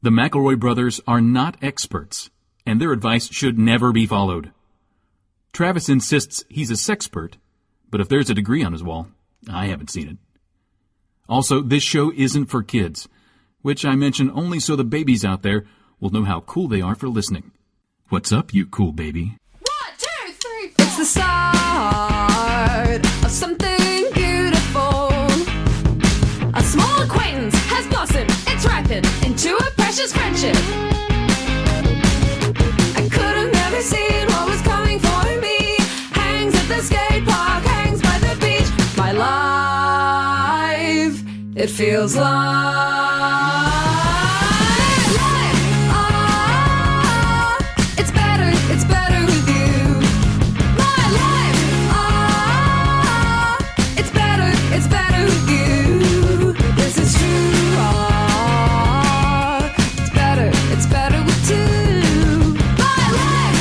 The McElroy brothers are not experts, and their advice should never be followed. Travis insists he's a sexpert, but if there's a degree on his wall, I haven't seen it. Also, this show isn't for kids, which I mention only so the babies out there will know how cool they are for listening. What's up, you cool baby? 1, 2, 3, 4. It's the start of something beautiful. A small acquaintance has blossomed, it's ripened into a precious friendship. I could have never seen what was coming for me. Hangs at the skate park, hangs by the beach. My life, it feels like it's better with you. My life, it's better with you. This is true. It's better with two. My life,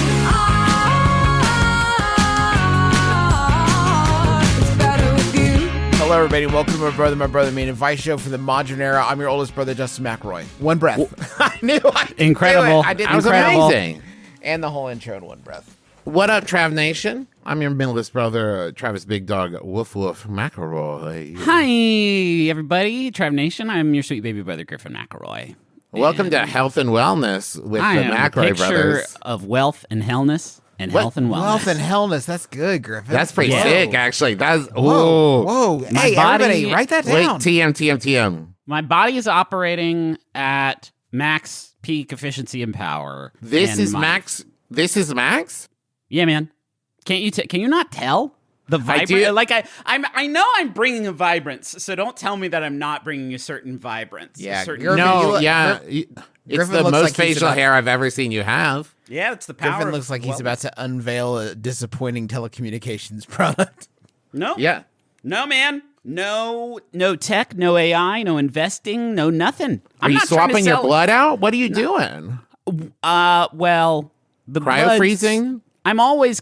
it's better with you. Hello, everybody. Welcome to My Brother, Me, an advice show for the modern era. I'm your oldest brother, Justin McElroy. One breath. I knew Incredible. I did. That was amazing. And the whole intro in one breath. What up, Trav Nation? I'm your middleest brother, Travis Big Dog Woof Woof McElroy. Hi, everybody. Trav Nation. I'm your sweet baby brother, Griffin McElroy. Welcome to Health and Wellness with I the am McElroy picture brothers. of wealth and hellness and What? health and wellness. Wealth and hellness. That's good, Griffin. That's pretty Yeah. sick, actually. That's Whoa. Whoa. My Hey, body- everybody, write that Wait, down. TM. My body is operating at max peak efficiency and power. This And is my- Max. This is Max? Yeah, man. Can't you? Can you not tell the do. vibrance? Like I know I'm bringing a vibrance, so don't tell me that I'm not bringing a certain vibrance. Yeah, a certain, Griffin, you No, look- yeah. Griffin It's the looks most like he's facial about- hair I've ever seen you have. yeah, it's the power. Griffin of looks like he's wellness. about to unveil a disappointing telecommunications product. No, Yeah. no, man. No tech, no AI, no investing, no nothing. Are I'm you not trying to swapping your sell- blood out? What are you doing? Well, the Cryo bloods- freezing? I'm always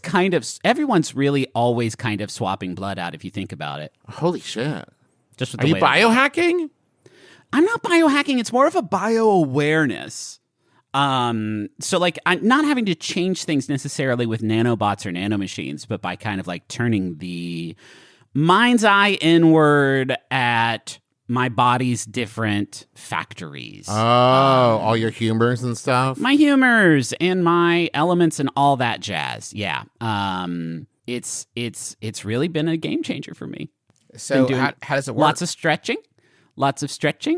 everyone's really always kind of swapping blood out if you think about it. Holy shit. Just with Are the you way that- biohacking? I'm not biohacking. It's more of a bio-awareness. So like I'm not having to change things necessarily with nanobots or nanomachines, but by kind of like turning the mind's eye inward at my body's different factories. All your humors and stuff? My humors and my elements and all that jazz. Yeah. It's really been a game changer for me. So Been doing how does it work? Lots of stretching.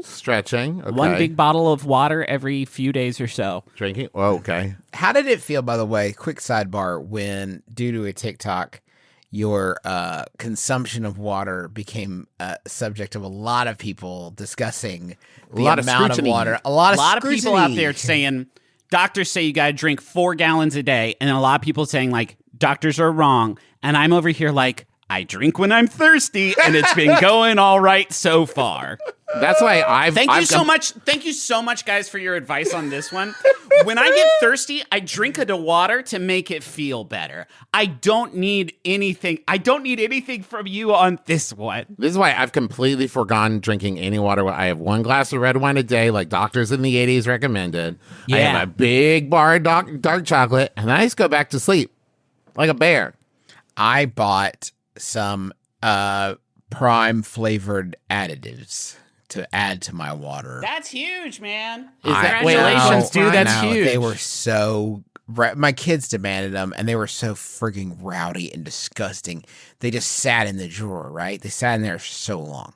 Stretching. Okay. One big bottle of water every few days or so. Drinking? Oh, okay. How did it feel, by the way, quick sidebar, when due to a TikTok, your consumption of water became a subject of a lot of people discussing the lot of amount of scrutiny. water. A lot of people out scrutiny. there saying, doctors say you got to drink 4 gallons a day. And a lot of people saying, like, doctors are wrong. And I'm over here like, I drink when I'm thirsty, and it's been going all right so far. That's why I've... Thank you I've so come- much. Thank you so much, guys, for your advice on this one. When I get thirsty, I drink a water to make it feel better. I don't need anything. I don't need anything from you on this one. This is why I've completely forgotten drinking any water. I have 1 glass of red wine a day, like doctors in the 80s recommended. I Yeah. have a big bar of dark chocolate, and then I just go back to sleep like a bear. I bought some prime flavored additives to add to my water. That's huge, man. Congratulations, dude. That's I know. huge. They were so... My kids demanded them, and they were so frigging rowdy and disgusting. They just sat in the drawer, right? They sat in there so long.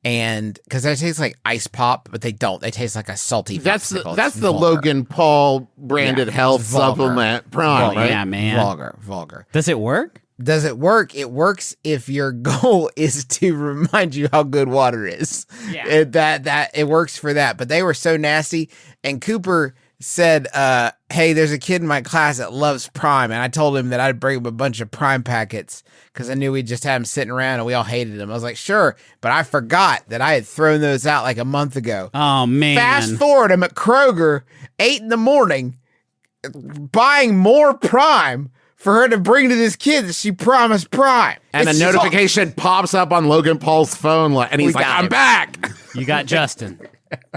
And because they taste like ice pop, but they don't. They taste like a salty That's popsicle. that's It's the vulgar. Logan Paul branded Yeah, health it's vulgar. supplement prime, right? Yeah, man. Vulgar. Does it work? Does it work? It works if your goal is to remind you how good water is. Yeah. It works for that. But they were so nasty. And Cooper said, hey, there's a kid in my class that loves Prime. And I told him that I'd bring him a bunch of Prime packets because I knew we'd just have him sitting around and we all hated him. I was like, sure. But I forgot that I had thrown those out like a month ago. Oh, man. Fast forward, I'm at Kroger, 8 a.m, buying more Prime for her to bring to this kid that she promised Prime. And It's a just notification pops up on Logan Paul's phone, and he's We like, got I'm him. back. You got Justin.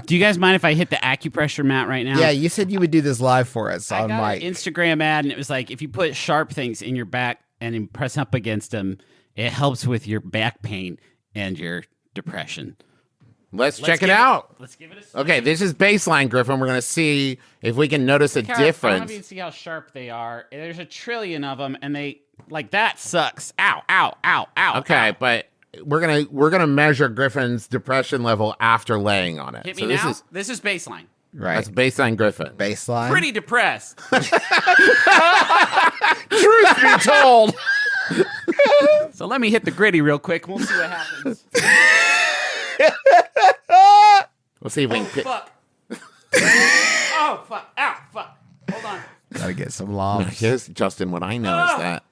Do you guys mind if I hit the acupressure mat right now? Yeah, you said you would do this live for us I on got mic. an Instagram ad, and it was like, if you put sharp things in your back and then press up against them, it helps with your back pain and your depression. Let's check it out. Let's give it a swing. Okay, this is baseline, Griffin. We're going to see if we can notice a I don't know difference. if you can see how sharp they are. There's a trillion of them, and they, like, that sucks. Ow, ow, ow, ow. Okay, ow. but we're gonna measure Griffin's depression level after laying on it. Hit me so now. This is baseline. Right. that's baseline Griffin. Baseline. Pretty depressed. truth be told. So let me hit the gritty real quick. We'll see what happens. We'll see if we can. Fuck. Oh, fuck. Ow, fuck. Hold on. Gotta get some lobs. Here's Justin. What I know is that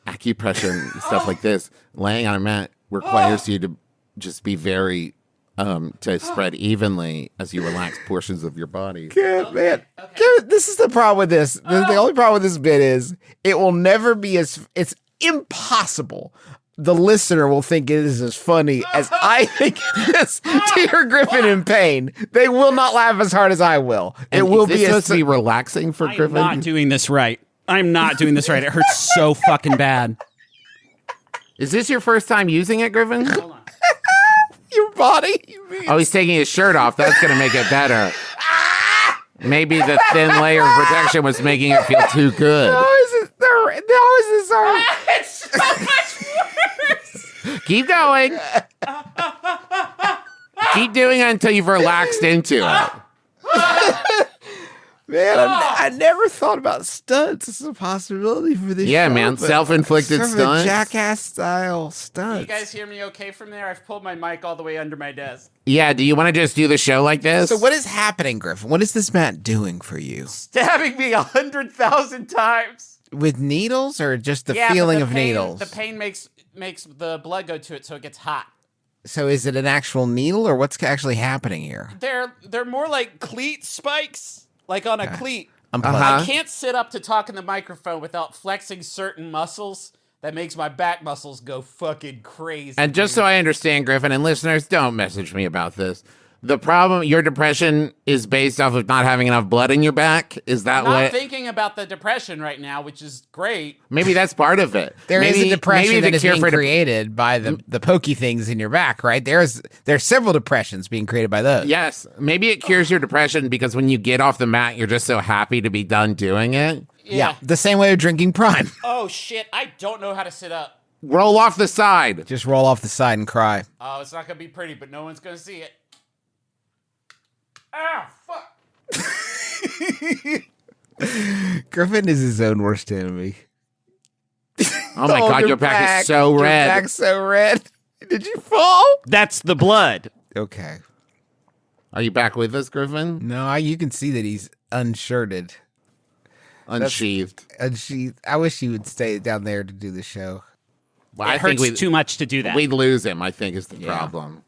acupressure and stuff like this, laying on a mat requires you to just be very to spread evenly as you relax portions of your body. Yeah, man. This is the problem with this. The only problem with this bit is it will never be it's impossible. The listener will think it is as funny as I think it is to hear Griffin in pain. They will not laugh as hard as I will. It And will is this be supposed to be relaxing for I'm Griffin. not doing this right. I'm not doing this right. It hurts so fucking bad. Is this your first time using it, Griffin? Hold on. your body. Oh, he's taking his shirt off. That's going to make it better. Maybe the thin layer of protection was making it feel too good. How is this hard? It's so much worse. Keep going. Keep doing it until you've relaxed into it. Man, I never thought about stunts as a possibility for this Yeah, show, man, but self-inflicted sort of stunts. a jackass style stunts. You guys hear me okay from there? I've pulled my mic all the way under my desk. Yeah, do you want to just do the show like this? So what is happening, Griffin? What is this mat doing for you? Stabbing me 100,000 times. With needles or just the Yeah, but feeling the of pain- needles? The pain makes the blood go to it, so it gets hot. So is it an actual needle or what's actually happening here? They're more like cleat spikes, like on a cleat. Uh-huh. I can't sit up to talk in the microphone without flexing certain muscles. That makes my back muscles go fucking crazy. And just so I understand, Griffin, and listeners, don't message me about this. The problem, your depression is based off of not having enough blood in your back? Is that I'm not what? thinking about the depression right now, which is great. Maybe that's part of it. There is maybe, a depression maybe that the is cure being for created by the pokey things in your back, right? There's several depressions being created by those. Yes, maybe it cures your depression because when you get off the mat, you're just so happy to be done doing it. Yeah, the same way of drinking Prime. Oh shit! I don't know how to sit up. Roll off the side. Just roll off the side and cry. Oh, it's not gonna be pretty, but no one's gonna see it. Ah, fuck! Griffin is his own worst enemy. Oh my God, your back is so red. Your back's so red. Did you fall? That's the blood. Okay. Are you back with us, Griffin? No, you can see that he's unshirted. Unsheathed. Unsheathed. I wish he would stay down there to do the show. Well, It I think hurts too much to do that. we'd lose him, I think, is the problem.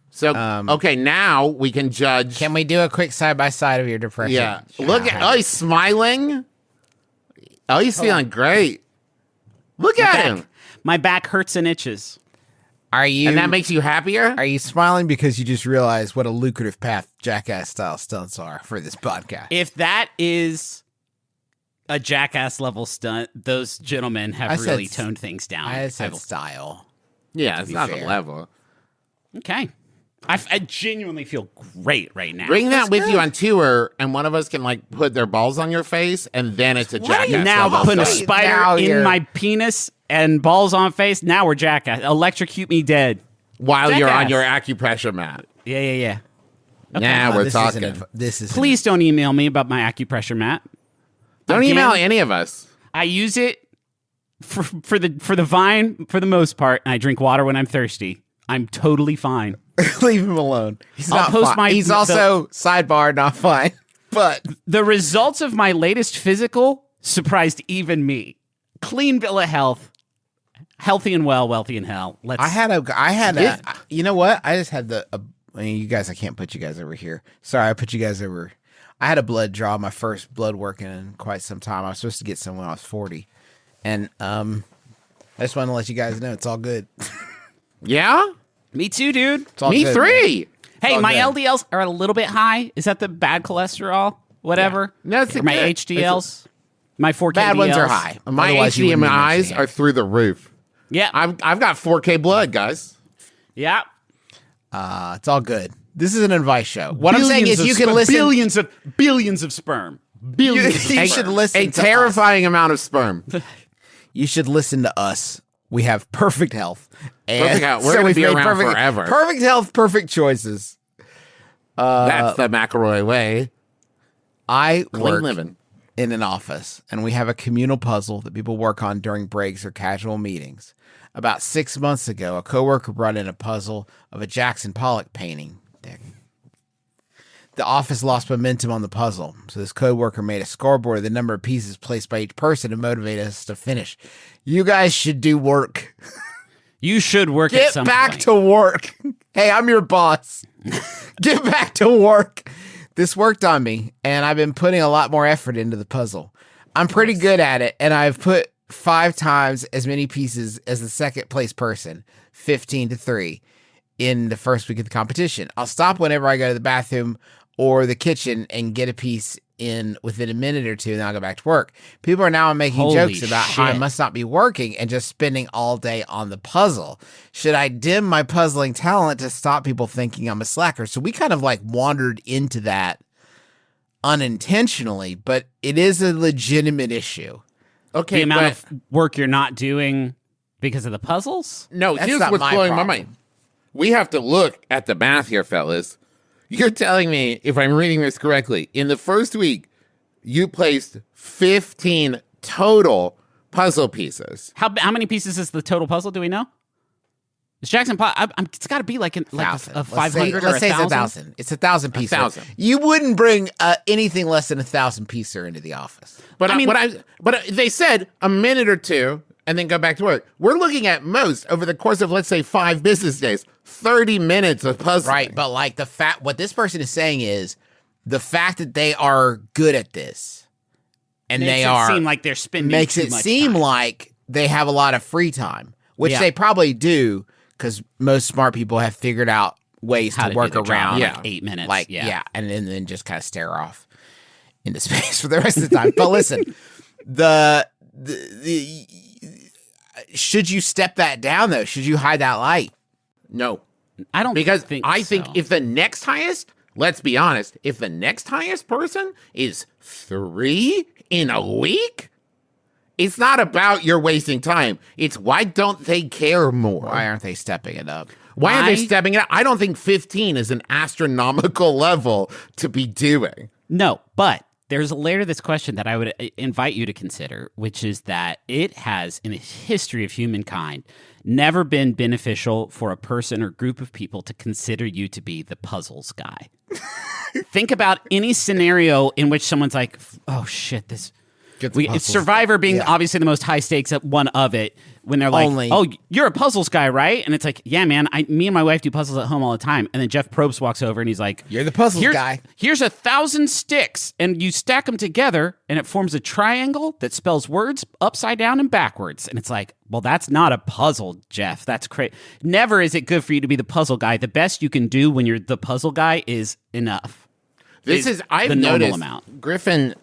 So, okay, now we can judge. Can we do a quick side by side of your depression? Yeah. Look at, oh, he's smiling. Oh, he's feeling great. Look at him. My back hurts and itches. Are you? And that makes you happier? Are you smiling because you just realized what a lucrative path jackass style stunts are for this podcast? If that is a jackass level stunt, those gentlemen have I said really s- toned things down. I said style. Yeah, it's be not the fair. level. Okay. I genuinely feel great right now. Bring that with you on tour, and one of us can like put their balls on your face, and then it's a jackass. Now level putting a stunt. spider Now in you're- my penis and balls on face. Now we're jackass. Electrocute me dead. while you're on Jackass. your acupressure mat. Yeah. Now we're talking. This is Please don't email me about my acupressure mat. Don't Again, email any of us. I use it for the vine for the most part, and I drink water when I'm thirsty. I'm totally fine. leave him alone. He's I'll not post fine. my- He's also sidebar not fine. But The results of my latest physical surprised even me. Clean bill of health, healthy and well, wealthy in hell. I had a. You know what? I just had I mean, you guys. I can't put you guys over here. Sorry, I put you guys over. I had a blood draw, my first blood work in quite some time. I was supposed to get some when I was 40, and I just wanted to let you guys know it's all good. Yeah? Me too, dude. It's all Me good, three. Hey, all my good. LDLs are a little bit high. Is that the bad cholesterol? Whatever. No, it's or my good. HDLs. My 4K Bad ones are DLs. high. My Otherwise, you wouldn't be HDMIs mentioning are it. through the roof. Yeah. I've got 4K blood, guys. Yeah. It's all good. This is an advice show. What I'm saying is, you can listen. billions of sperm. Billions. You should listen. A to terrifying amount of sperm. us. You should listen to us. We have perfect health. And Perfect health. We're gonna we've be made around forever. Perfect health, perfect choices. That's the McElroy way. I Clean work living. in an office, and we have a communal puzzle that people work on during breaks or casual meetings. About 6 months ago, a coworker brought in a puzzle of a Jackson Pollock painting. Dick. The office lost momentum on the puzzle, so this coworker made a scoreboard of the number of pieces placed by each person to motivate us to finish. You guys should do work. You should work at Get some back point. to work. Hey, I'm your boss. Get back to work. This worked on me, and I've been putting a lot more effort into the puzzle. I'm pretty good at it, and I've put 5 times as many pieces as the second place person, 15-3, in the first week of the competition. I'll stop whenever I go to the bathroom or the kitchen and get a piece in within a minute or two, and then I'll go back to work. People are now making Holy jokes about how I shit. must not be working and just spending all day on the puzzle. Should I dim my puzzling talent to stop people thinking I'm a slacker? So we kind of like wandered into that unintentionally, but it is a legitimate issue. Okay, The amount but of work you're not doing because of the puzzles? no, That's here's not what's my blowing my problem. mind. We have to look at the math here, fellas. You're telling me, if I'm reading this correctly, in the first week, you placed 15 total puzzle pieces. How many pieces is the total puzzle? Do we know? Is Jackson Pollock? It's got to be like a 500 or Let's say it's 1,000. 1,000. It's 1,000 pieces. 1,000. You wouldn't bring anything less than 1,000 piecer into the office. But I mean- but they said a minute or two and then go back to work. We're looking at most over the course of, let's say, 5 business days, 30 minutes of puzzling. Right, but like what this person is saying is the fact that they are good at this and Makes they it are seem like they're spending makes too it much seem time. like they have a lot of free time, which Yeah. they probably do because most smart people have figured out ways How to to do work their job around in, Yeah. like 8 minutes. like yeah. and then just kind of stare off into space for the rest of the time. But listen, the should you step that down though? Should you hide that light? No. I don't Because think I think so. if the next highest, let's be honest, if the next highest person is 3 in a week, it's not about you're wasting time. It's why don't they care more? Why aren't they stepping it up? Why aren't they I- stepping it up? I don't think 15 is an astronomical level to be doing. No, but there's a layer to this question that I would invite you to consider, which is that it has, in the history of humankind, never been beneficial for a person or group of people to consider you to be the puzzles guy. Think about any scenario in which someone's like, "Oh shit, this." Get the It's puzzles. Survivor being Yeah. obviously the most high stakes one of it. When they're like, Only- "Oh, you're a puzzles guy, right?" And it's like, "Yeah, man. Me and my wife do puzzles at home all the time." And then Jeff Probst walks over and he's like, You're the puzzles guy. Here's 1,000 sticks, and you stack them together, and it forms a triangle that spells words upside down and backwards. And it's like, well, that's not a puzzle, Jeff. That's crazy. Never is it good for you to be the puzzle guy. The best you can do when you're the puzzle guy is enough. This is I've the normal noticed amount. Griffin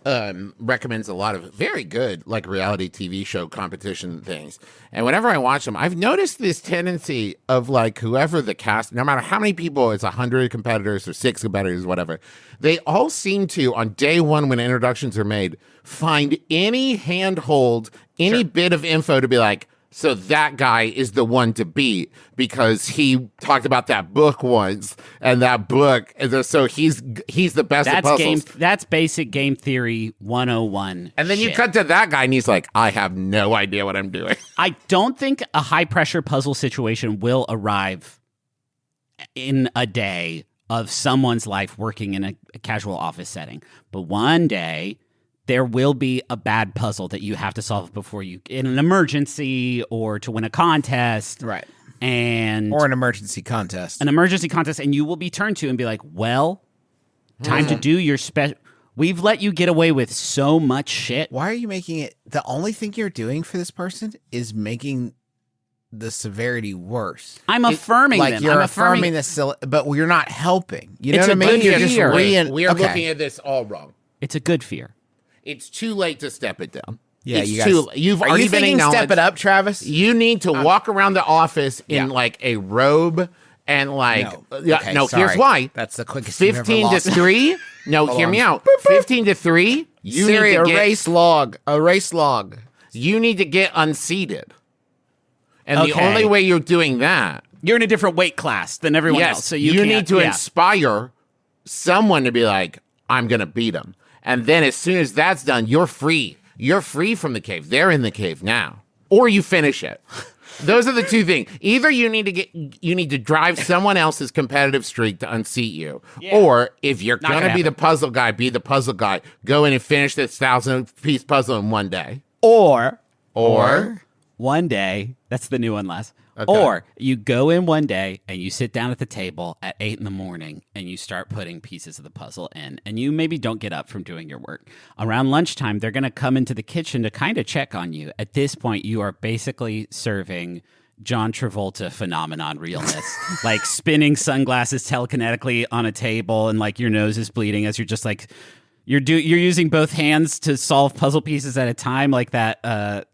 recommends a lot of very good like reality TV show competition things. And whenever I watch them, I've noticed this tendency of like whoever the cast, no matter how many people, it's 100 competitors or 6 competitors, whatever, they all seem to on day one when introductions are made, find any handhold, any bit of info to be like, so that guy is the one to beat because he talked about that book once, and that book, so he's the best at puzzles. That's basic game theory 101. And then you shit. cut to that guy, and he's like, I have no idea what I'm doing. I don't think a high pressure puzzle situation will arrive in a day of someone's life working in a casual office setting. But one day there will be a bad puzzle that you have to solve before you in an emergency or to win a contest. Right. And Or an emergency contest. an emergency contest, and you will be turned to and be like, well, time to do your special. We've let you get away with so much shit. Why are you making it the only thing you're doing for this person is making the severity worse. I'm affirming Like them. you're I'm affirming the but you're not helping. You know It's what I a mean? good You're just fear. We are okay. looking at this all wrong. It's a good fear. It's too late to step it down. Yeah, it's you guys. You've Are already you been thinking acknowledged. step it up, Travis? You need to walk around the office in yeah. like a robe and like No. Okay, no. sorry. Here's why. That's the quickest. you've ever 15 to lost. 3. No, hear me out. 15 to 3. You Siri, need to get, erase log. Erase log. You need to get unseated. And the Okay. only way you're doing that, You're in a different weight class than everyone yes, else, so you can't- need to yeah. inspire someone to be like, I'm going to beat him. And then as soon as that's done, you're free. You're free from the cave. They're in the cave now. Or you finish it. Those are the two things. Either you need to drive someone else's competitive streak to unseat you. Yeah. Or if you're Not going to gonna be the happen. puzzle guy, be the puzzle guy. Go in and finish this 1,000-piece puzzle in one day. Or Or one day, that's the new one, Les. Okay. Or you go in one day and you sit down at the table at 8 a.m. and you start putting pieces of the puzzle in, and you maybe don't get up from doing your work. Around lunchtime, they're going to come into the kitchen to kind of check on you. At this point, you are basically serving John Travolta phenomenon realness, like spinning sunglasses telekinetically on a table, and like your nose is bleeding as you're just like. You're using both hands to solve puzzle pieces at a time, like that.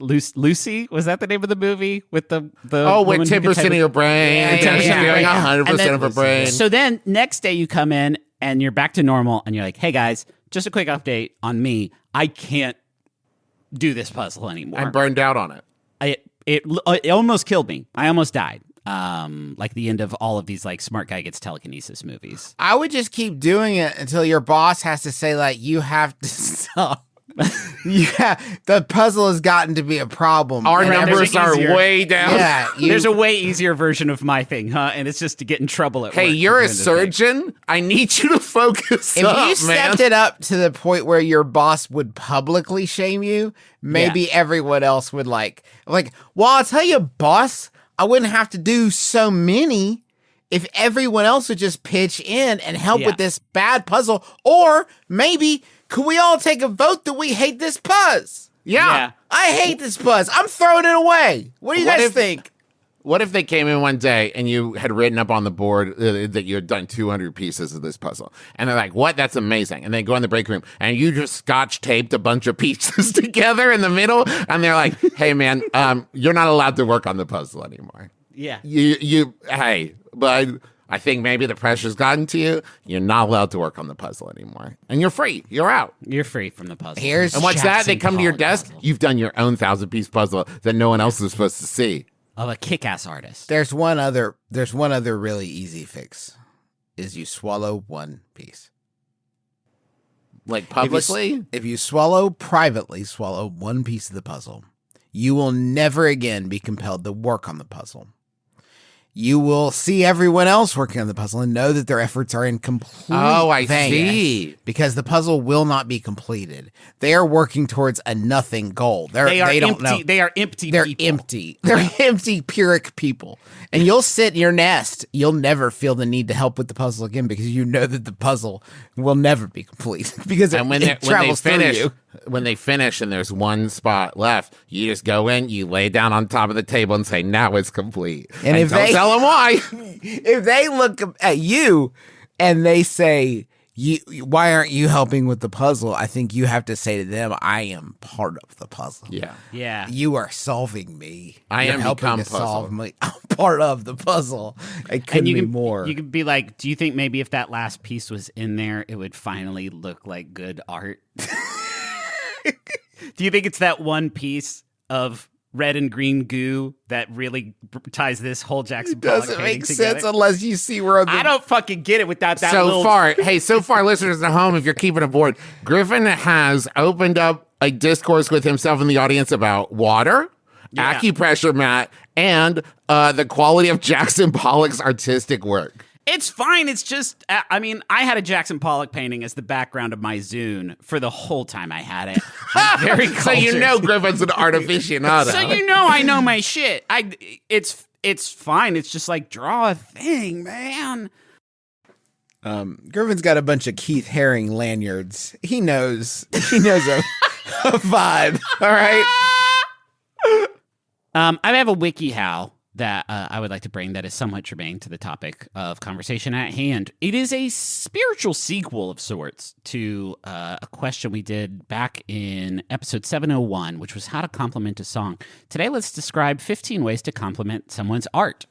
Lucy, was that the name of the movie with the with woman who 10% could type of your brain, Yeah, and 10% yeah, doing yeah. 100% of her brain. So then next day you come in and you're back to normal, and you're like, "Hey guys, just a quick update on me. I can't do this puzzle anymore. I'm burned out on it. It almost killed me. I almost died. Like the end of all of these like smart guy gets telekinesis movies. I would just keep doing it until your boss has to say, like, you have to stop. Yeah, the puzzle has gotten to be a problem. Our And numbers are easier. way down. Yeah, There's a way easier version of my thing, huh? And it's just to get in trouble at Hey, work. you're a Doing the thing. surgeon. I need you to focus if up, you man. stepped it up to the point where your boss would publicly shame you, maybe everyone else would like, well, I'll tell you, boss, I wouldn't have to do so many if everyone else would just pitch in and help Yeah. with this bad puzzle. Or maybe could we all take a vote that we hate this puzz? Yeah. I hate this puzz. I'm throwing it away. What do you What guys if- think? What if they came in one day and you had written up on the board that you had done 200 pieces of this puzzle? And they're like, what? That's amazing. And they go in the break room and you just scotch taped a bunch of pieces together in the middle. And they're like, hey, man, you're not allowed to work on the puzzle anymore. Yeah. Hey, but I think maybe the pressure's gotten to you. You're not allowed to work on the puzzle anymore. And you're free. You're out. You're free from the puzzle. Here's And what's that? They Jackson come to your Pollock desk. puzzle. You've done your own 1,000-piece puzzle that no one else is supposed to see. Of a kick-ass artist. There's one other really easy fix is you swallow one piece. Like publicly? If you swallow one piece of the puzzle, you will never again be compelled to work on the puzzle. You will see everyone else working on the puzzle and know that their efforts are in complete I vain see. because the puzzle will not be completed. They are working towards a nothing goal. They don't empty. know. They are empty. They're people. empty. They're empty, Pyrrhic people. And you'll sit in your nest. You'll never feel the need to help with the puzzle again because you know that the puzzle will never be complete because And when it they travels through finish, you. when they finish and there's one spot left, you just go in, you lay down on top of the table and say, now it's complete. And if don't they- tell them why. If they look at you and they say, why aren't you helping with the puzzle? I think you have to say to them, I am part of the puzzle. Yeah. Yeah. You are solving me. I You're am helping become to solve puzzle. me. I'm part of the puzzle. It couldn't And you be can more. You could be like, do you think maybe if that last piece was in there, it would finally look like good art? Do you think it's that one piece of red and green goo that really ties this whole Jackson Pollock doesn't painting make together? sense unless you see where I don't fucking get it without that So little... far, listeners at home, if you're keeping aboard, Griffin has opened up a discourse with himself in the audience about water, Yeah. acupressure mat, and the quality of Jackson Pollock's artistic work. It's fine. It's just, I mean, I had a Jackson Pollock painting as the background of my Zune for the whole time I had it. I'm very So you cultured. know Griffin's an art aficionado. So you know I know my shit. It's fine. It's just like, draw a thing, man. Griffin's got a bunch of Keith Haring lanyards. He knows a vibe. All right. I have a WikiHow that I would like to bring that is somewhat germane to the topic of conversation at hand. It is a spiritual sequel of sorts to a question we did back in episode 701, which was how to compliment a song. Today, let's describe 15 ways to compliment someone's art.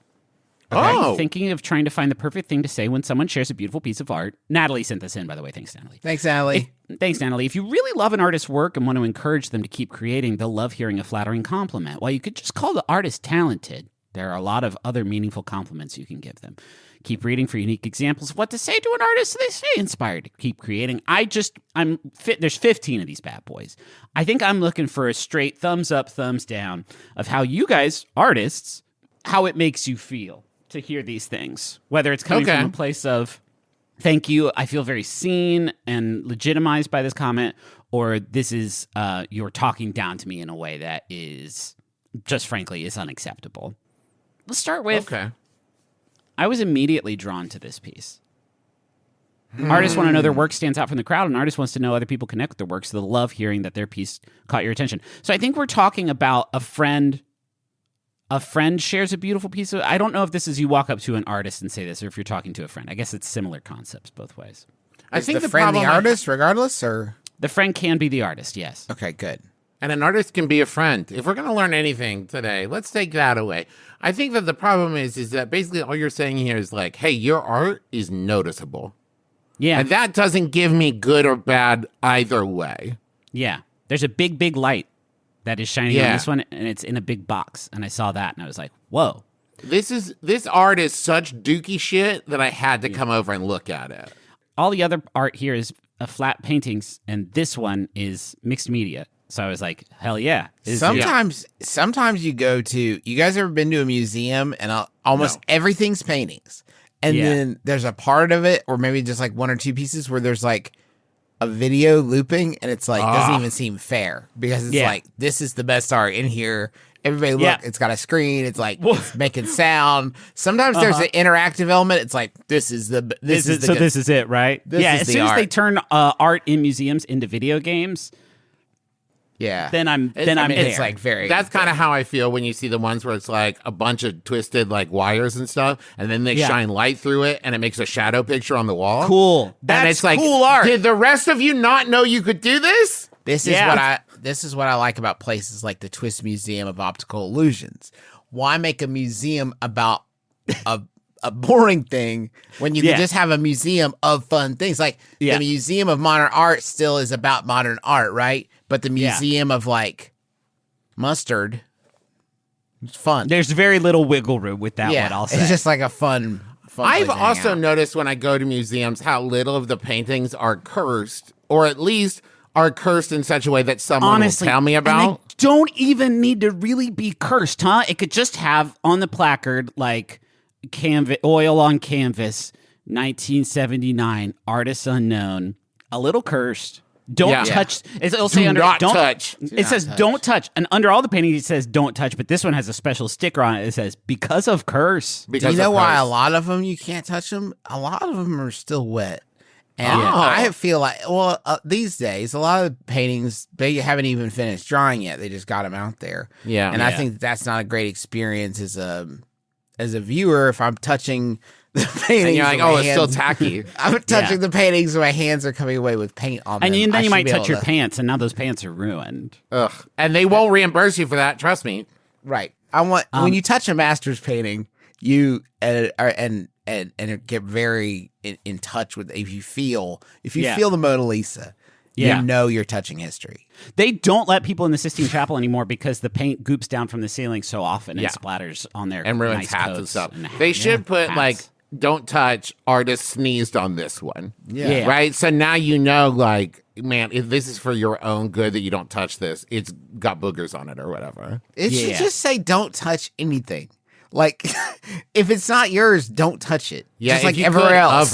Okay? Thinking of trying to find the perfect thing to say when someone shares a beautiful piece of art. Natalie sent this in, by the way. Thanks, Natalie. Thanks, Natalie. Thanks, Natalie. If you really love an artist's work and want to encourage them to keep creating, they'll love hearing a flattering compliment. While you could just call the artist talented, there are a lot of other meaningful compliments you can give them. Keep reading for unique examples of what to say to an artist so they stay inspired to keep creating. There's 15 of these bad boys. I think I'm looking for a straight thumbs up, thumbs down of how you guys, artists, how it makes you feel to hear these things. Whether it's coming from a place of, thank you, I feel very seen and legitimized by this comment, or this is, you're talking down to me in a way that is, just frankly, is unacceptable. Let's start with, I was immediately drawn to this piece. Artists want to know their work stands out from the crowd, and artists wants to know other people connect with their work, so they'll love hearing that their piece caught your attention. So I think we're talking about a friend shares a beautiful piece of, I don't know if this is you walk up to an artist and say this, or if you're talking to a friend. I guess it's similar concepts both ways. I think the friend the artist, regardless, or the friend can be the artist. Yes. Okay, good. And an artist can be a friend. If we're going to learn anything today, let's take that away. I think that the problem is that basically all you're saying here is like, hey, your art is noticeable. Yeah. And that doesn't give me good or bad either way. Yeah. There's a big, big light that is shining on this one, and it's in a big box. And I saw that, and I was like, whoa. This art is such dookie shit that I had to come over and look at it. All the other art here is flat paintings, and this one is mixed media. So I was like, hell yeah. Sometimes you go to, you guys ever been to a museum and almost everything's paintings. And then there's a part of it, or maybe just like one or two pieces where there's like a video looping and it's like, doesn't even seem fair because it's like, this is the best art in here. Everybody look, it's got a screen. It's like, it's making sound. Sometimes there's an interactive element. It's like, this is it, right? As soon as they turn art in museums into video games, then I'm there. It's like very. That's kind of how I feel when you see the ones where it's like a bunch of twisted like wires and stuff, and then they shine light through it, and it makes a shadow picture on the wall. Cool. That's and it's like, cool art. Did the rest of you not know you could do this? This is what I like about places like the Twist Museum of Optical Illusions. Why make a museum about a boring thing when you can just have a museum of fun things? Like the Museum of Modern Art still is about modern art, right? But the Museum of like mustard, it's fun. There's very little wiggle room with that one, I'll say. It's just like a fun I've also noticed when I go to museums how little of the paintings are cursed, or at least are cursed in such a way that someone will tell me about. And they don't even need to really be cursed, huh? It could just have on the placard like oil on canvas, 1979, artist unknown, a little cursed. Don't touch. It'll say under don't touch. It says don't touch, and under all the paintings it says don't touch. But this one has a special sticker on it. It says because of curse. Do you know why a lot of them you can't touch them? A lot of them are still wet. And I feel like, these days, a lot of the paintings, they haven't even finished drying yet. They just got them out there. Yeah. And I think that's not a great experience as a viewer if I'm touching the paintings. And you're like, it's still tacky. I'm touching the paintings and my hands are coming away with paint on them. And then you might touch your pants, and now those pants are ruined. Ugh. And they won't reimburse you for that, trust me. Right. I want when you touch a master's painting, you and get very in touch with if you feel the Mona Lisa, you know you're touching history. They don't let people in the Sistine Chapel anymore because the paint goops down from the ceiling so often and splatters on their and ruins nice hats coats and stuff. They should put like don't touch. Artist sneezed on this one. Yeah. Right. So now you know, like, man, if this is for your own good that you don't touch this, it's got boogers on it or whatever. It should just say don't touch anything. Like, if it's not yours, don't touch it. Yeah, just like everywhere else.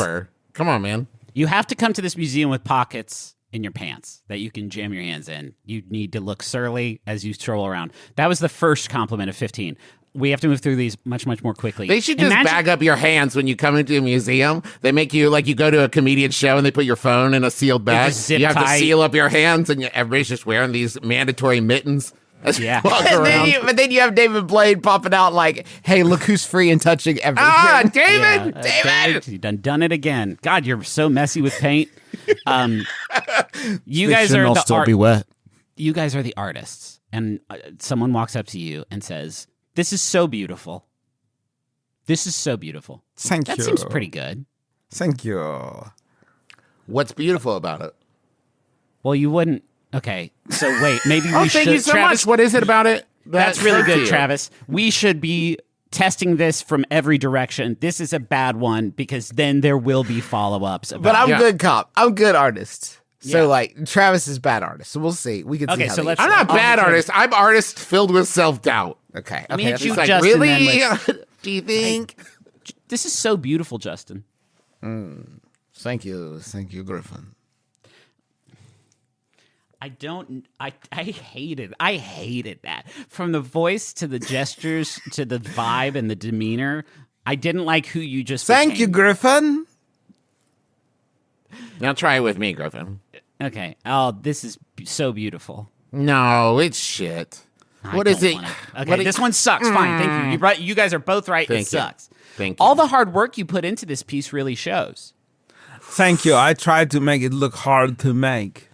Come on, man. You have to come to this museum with pockets in your pants that you can jam your hands in. You need to look surly as you stroll around. That was the first compliment of 15. We have to move through these much, much more quickly. They should just bag up your hands when you come into a museum. They make you, like, you go to a comedian show and they put your phone in a sealed bag. You have to seal up your hands, and everybody's just wearing these mandatory mittens. Yeah. Walk And around. but then you have David Blaine popping out like, "Hey, look who's free and touching everything." David! David, you done it again. God, you're so messy with paint. You guys are the wet. You guys are the artists, and someone walks up to you and says, "This is so beautiful. This is so beautiful." Thank That you. seems pretty good. Thank you. What's beautiful about it? Well, you wouldn't. Okay, so wait, maybe we should. Thank you so Travis, much. What is it about it? That's really spoke to good, you? Travis. We should be testing this from every direction. This is a bad one because then there will be follow-ups. But I'm Yeah. good cop. I'm good artist. So Yeah. like Travis is bad artist. So we'll see. We can see Okay, how so they- let's- I'm not I'll bad try to- artist. I'm artist filled with self-doubt. Okay. Me Okay. and that's you, fine. Like, Justin, really? then Do you think? This is so beautiful, Justin. Thank you. Thank you, Griffin. I hated that. From the voice to the gestures to the vibe and the demeanor. I didn't like who you just Thank you, became. Griffin. Now try it with me, Griffin. Okay. Oh, this is so beautiful. No, it's shit. I What is don't it? wanna- Okay, What this one sucks. Fine, thank you. You guys are both right. Thank it you. sucks. Thank you. All the hard work you put into this piece really shows. Thank you. I tried to make it look hard to make.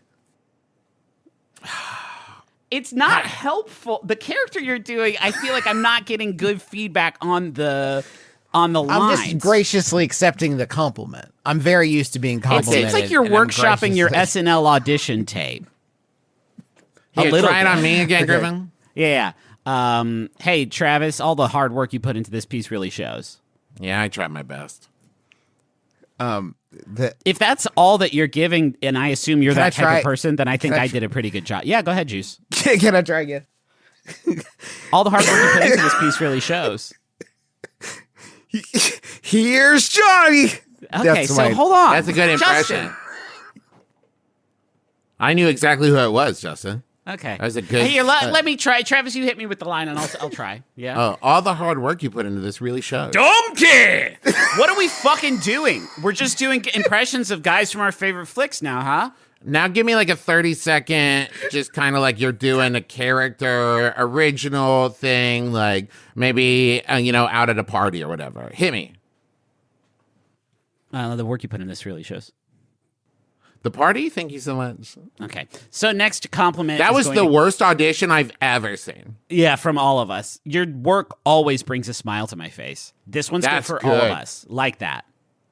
It's not helpful. The character you're doing, I feel like I'm not getting good feedback on the I'm lines. just graciously accepting the compliment. I'm very used to being It complimented. seems like you're and I'm workshopping your graciously- SNL audition tape. Here, little try it bit. on me again, Griffin. Yeah. Hey, Travis, all the hard work you put into this piece really shows. Yeah, I tried my best. If that's all that you're giving, and I assume you're Can I that type try- of person, then I think can I I did a pretty good job. Yeah, go ahead, Juice. Can I try again? All the hard work you put into this piece really shows. Here's Johnny. Okay, That's so my- hold on. That's a good impression. Justin. I knew exactly who it was, Justin. Okay. That was a good- Here, let me try. Travis, you hit me with the line, and I'll try. Yeah. Oh, all the hard work you put into this really shows. Donkey! What are we fucking doing? We're just doing impressions of guys from our favorite flicks now, huh? Now give me like a 30-second, just kind of like you're doing a character original thing, like maybe, out at a party or whatever. Hit me. The work you put in this really shows. The party? Thank you so much. Okay. So next compliment. That is was going the to- worst audition I've ever seen. Yeah, from all of us. Your work always brings a smile to my face. This one's That's good for all of good. us. Like that.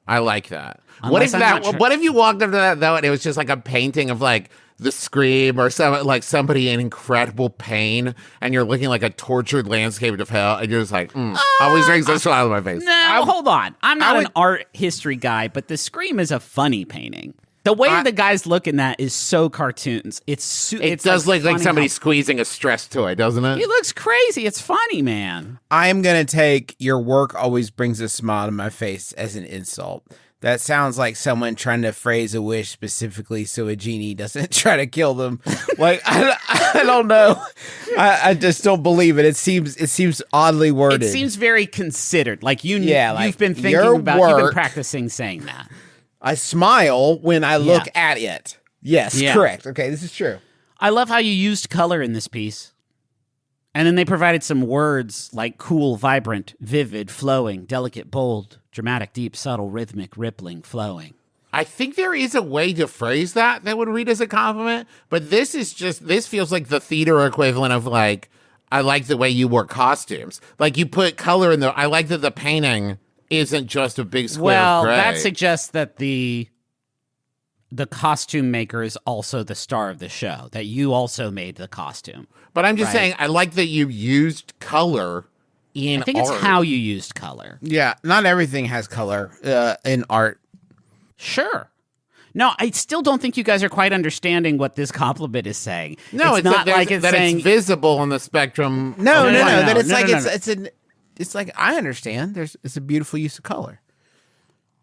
I like that. Unless I'm not sure- What if you walked up to that though and it was just like a painting of like the Scream or somebody in incredible pain and you're looking like a tortured landscape of hell and you're just like, always brings a smile to my face. No, hold on. I'm not would- an art history guy, but the Scream is a funny painting. The way the guys look in that is so cartoons. It it's does look like funny somebody how- squeezing a stress toy, doesn't it? It looks crazy. It's funny, man. I am going to take your work always brings a smile to my face as an insult. That sounds like someone trying to phrase a wish specifically so a genie doesn't try to kill them. Like, I don't know. I just don't believe it. It seems oddly worded. It seems very considered. Like you've like, been thinking your about, you've been work- practicing saying that. I smile when I look Yeah. at it. Yes, Yeah. correct. Okay, this is true. I love how you used color in this piece. And then they provided some words like cool, vibrant, vivid, flowing, delicate, bold, dramatic, deep, subtle, rhythmic, rippling, flowing. I think there is a way to phrase that would read as a compliment, but this feels like the theater equivalent of like, I like the way you wore costumes. Like you put color in I like that the painting isn't just a big square Well, of gray. that suggests that the costume maker is also the star of the show, that you also made the costume. But I'm just Right. saying, I like that you used color in I think art. it's how you used color. Yeah, not everything has color in art. Sure. No, I still don't think you guys are quite understanding what this compliment is saying. No, it's that not there's- like it's that saying it's visible on the spectrum. No, of no, no. light. That it's no, like no, it's like I understand. It's a beautiful use of color.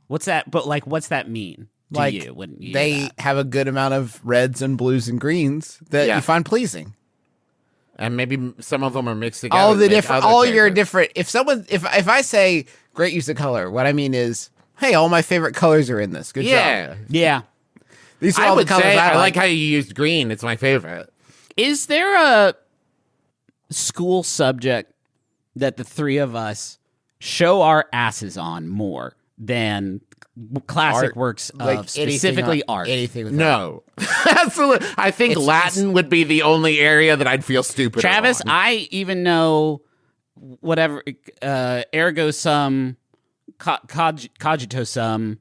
what's that? But like, what's that mean to Like you when you hear they that? have a good amount of reds and blues and greens that Yeah. you find pleasing. And maybe some of them are mixed together. All to the make different, other all your characters. different. If I say great use of color, what I mean is, hey, all my favorite colors are in this. Good Yeah. job. Yeah. These are I all would the colors say I I like how you used green. It's my favorite. Is there a school subject that the three of us show our asses on more than classic Art, works of like specifically art? Anything with No. Absolutely. I think Latin would be the only area that I'd feel stupid Travis, on. I even know whatever ergo sum, cogito sum,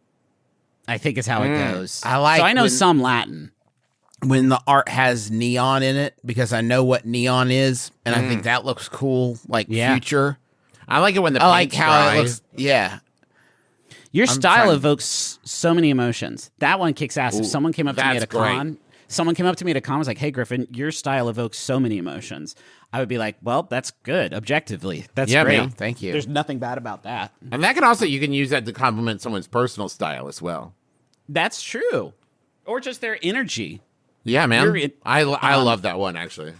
I think is how it goes. I like so I know when- some Latin. when the art has neon in it because I know what neon is, and I think that looks cool, like Yeah. future. I like it when the I like paint's how dry. it looks. Yeah, Your style trying- evokes so many emotions. That one kicks ass. If someone came up to me at a that's great. con, was like, "Hey, Griffin, your style evokes so many emotions." I would be like, "Well, that's good. Objectively, that's Yeah, great. man. thank you. There's nothing bad about that. And that can also, you can use that to compliment someone's personal style as well. That's true, or just their energy." Yeah, man. You're it- I love that one, actually.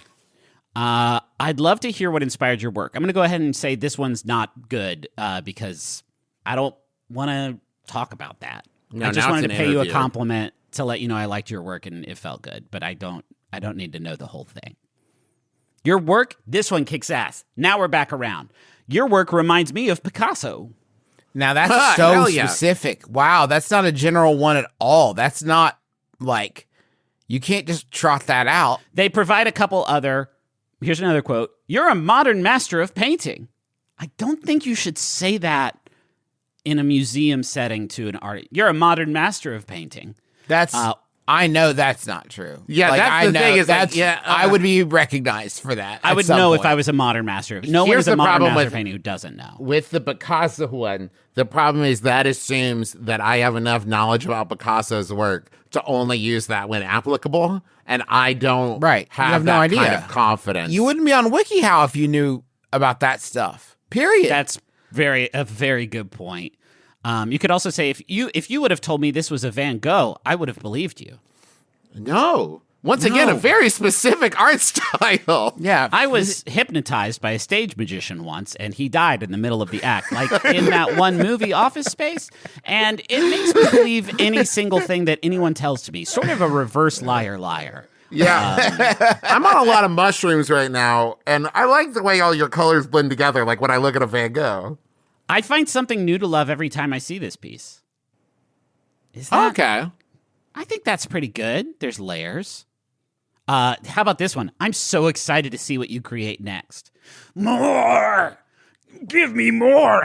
I'd love to hear what inspired your work. I'm going to go ahead and say this one's not good because I don't want to talk about that. No, I just now wanted it's to an pay you a interview. compliment to let you know I liked your work and it felt good, but I don't need to know the whole thing. Your work, this one kicks ass. Now we're back around. Your work reminds me of Picasso. Now that's so Hell yeah. specific. Wow, that's not a general one at all. That's not like you can't just trot that out. They provide a couple other. Here's another quote. You're a modern master of painting. I don't think you should say that in a museum setting to an artist. You're a modern master of painting. That's I know that's not true. Yeah, like, that's I the know thing is, like, that's yeah, I would be recognized for that. I at would some know if point. I was a modern master of. No one Here's is a the modern problem master with- of painting who doesn't know. With the Picasso one, the problem is that assumes that I have enough knowledge about Picasso's work to only use that when applicable, and I don't Right. You have, have no that idea. kind of confidence. You wouldn't be on WikiHow if you knew about that stuff. Period. That's a very good point. You could also say if you would have told me this was a Van Gogh, I would have believed you. No. Once again, a very specific art style. yeah. I was hypnotized by a stage magician once, and he died in the middle of the act, like in that one movie, Office Space. And it makes me believe any single thing that anyone tells to me. Sort of a reverse liar. Yeah. I'm on a lot of mushrooms right now, and I like the way all your colors blend together, like when I look at a Van Gogh. I find something new to love every time I see this piece. Is that Okay. I think that's pretty good. There's layers. How about this one? I'm so excited to see what you create next. More! Give me more!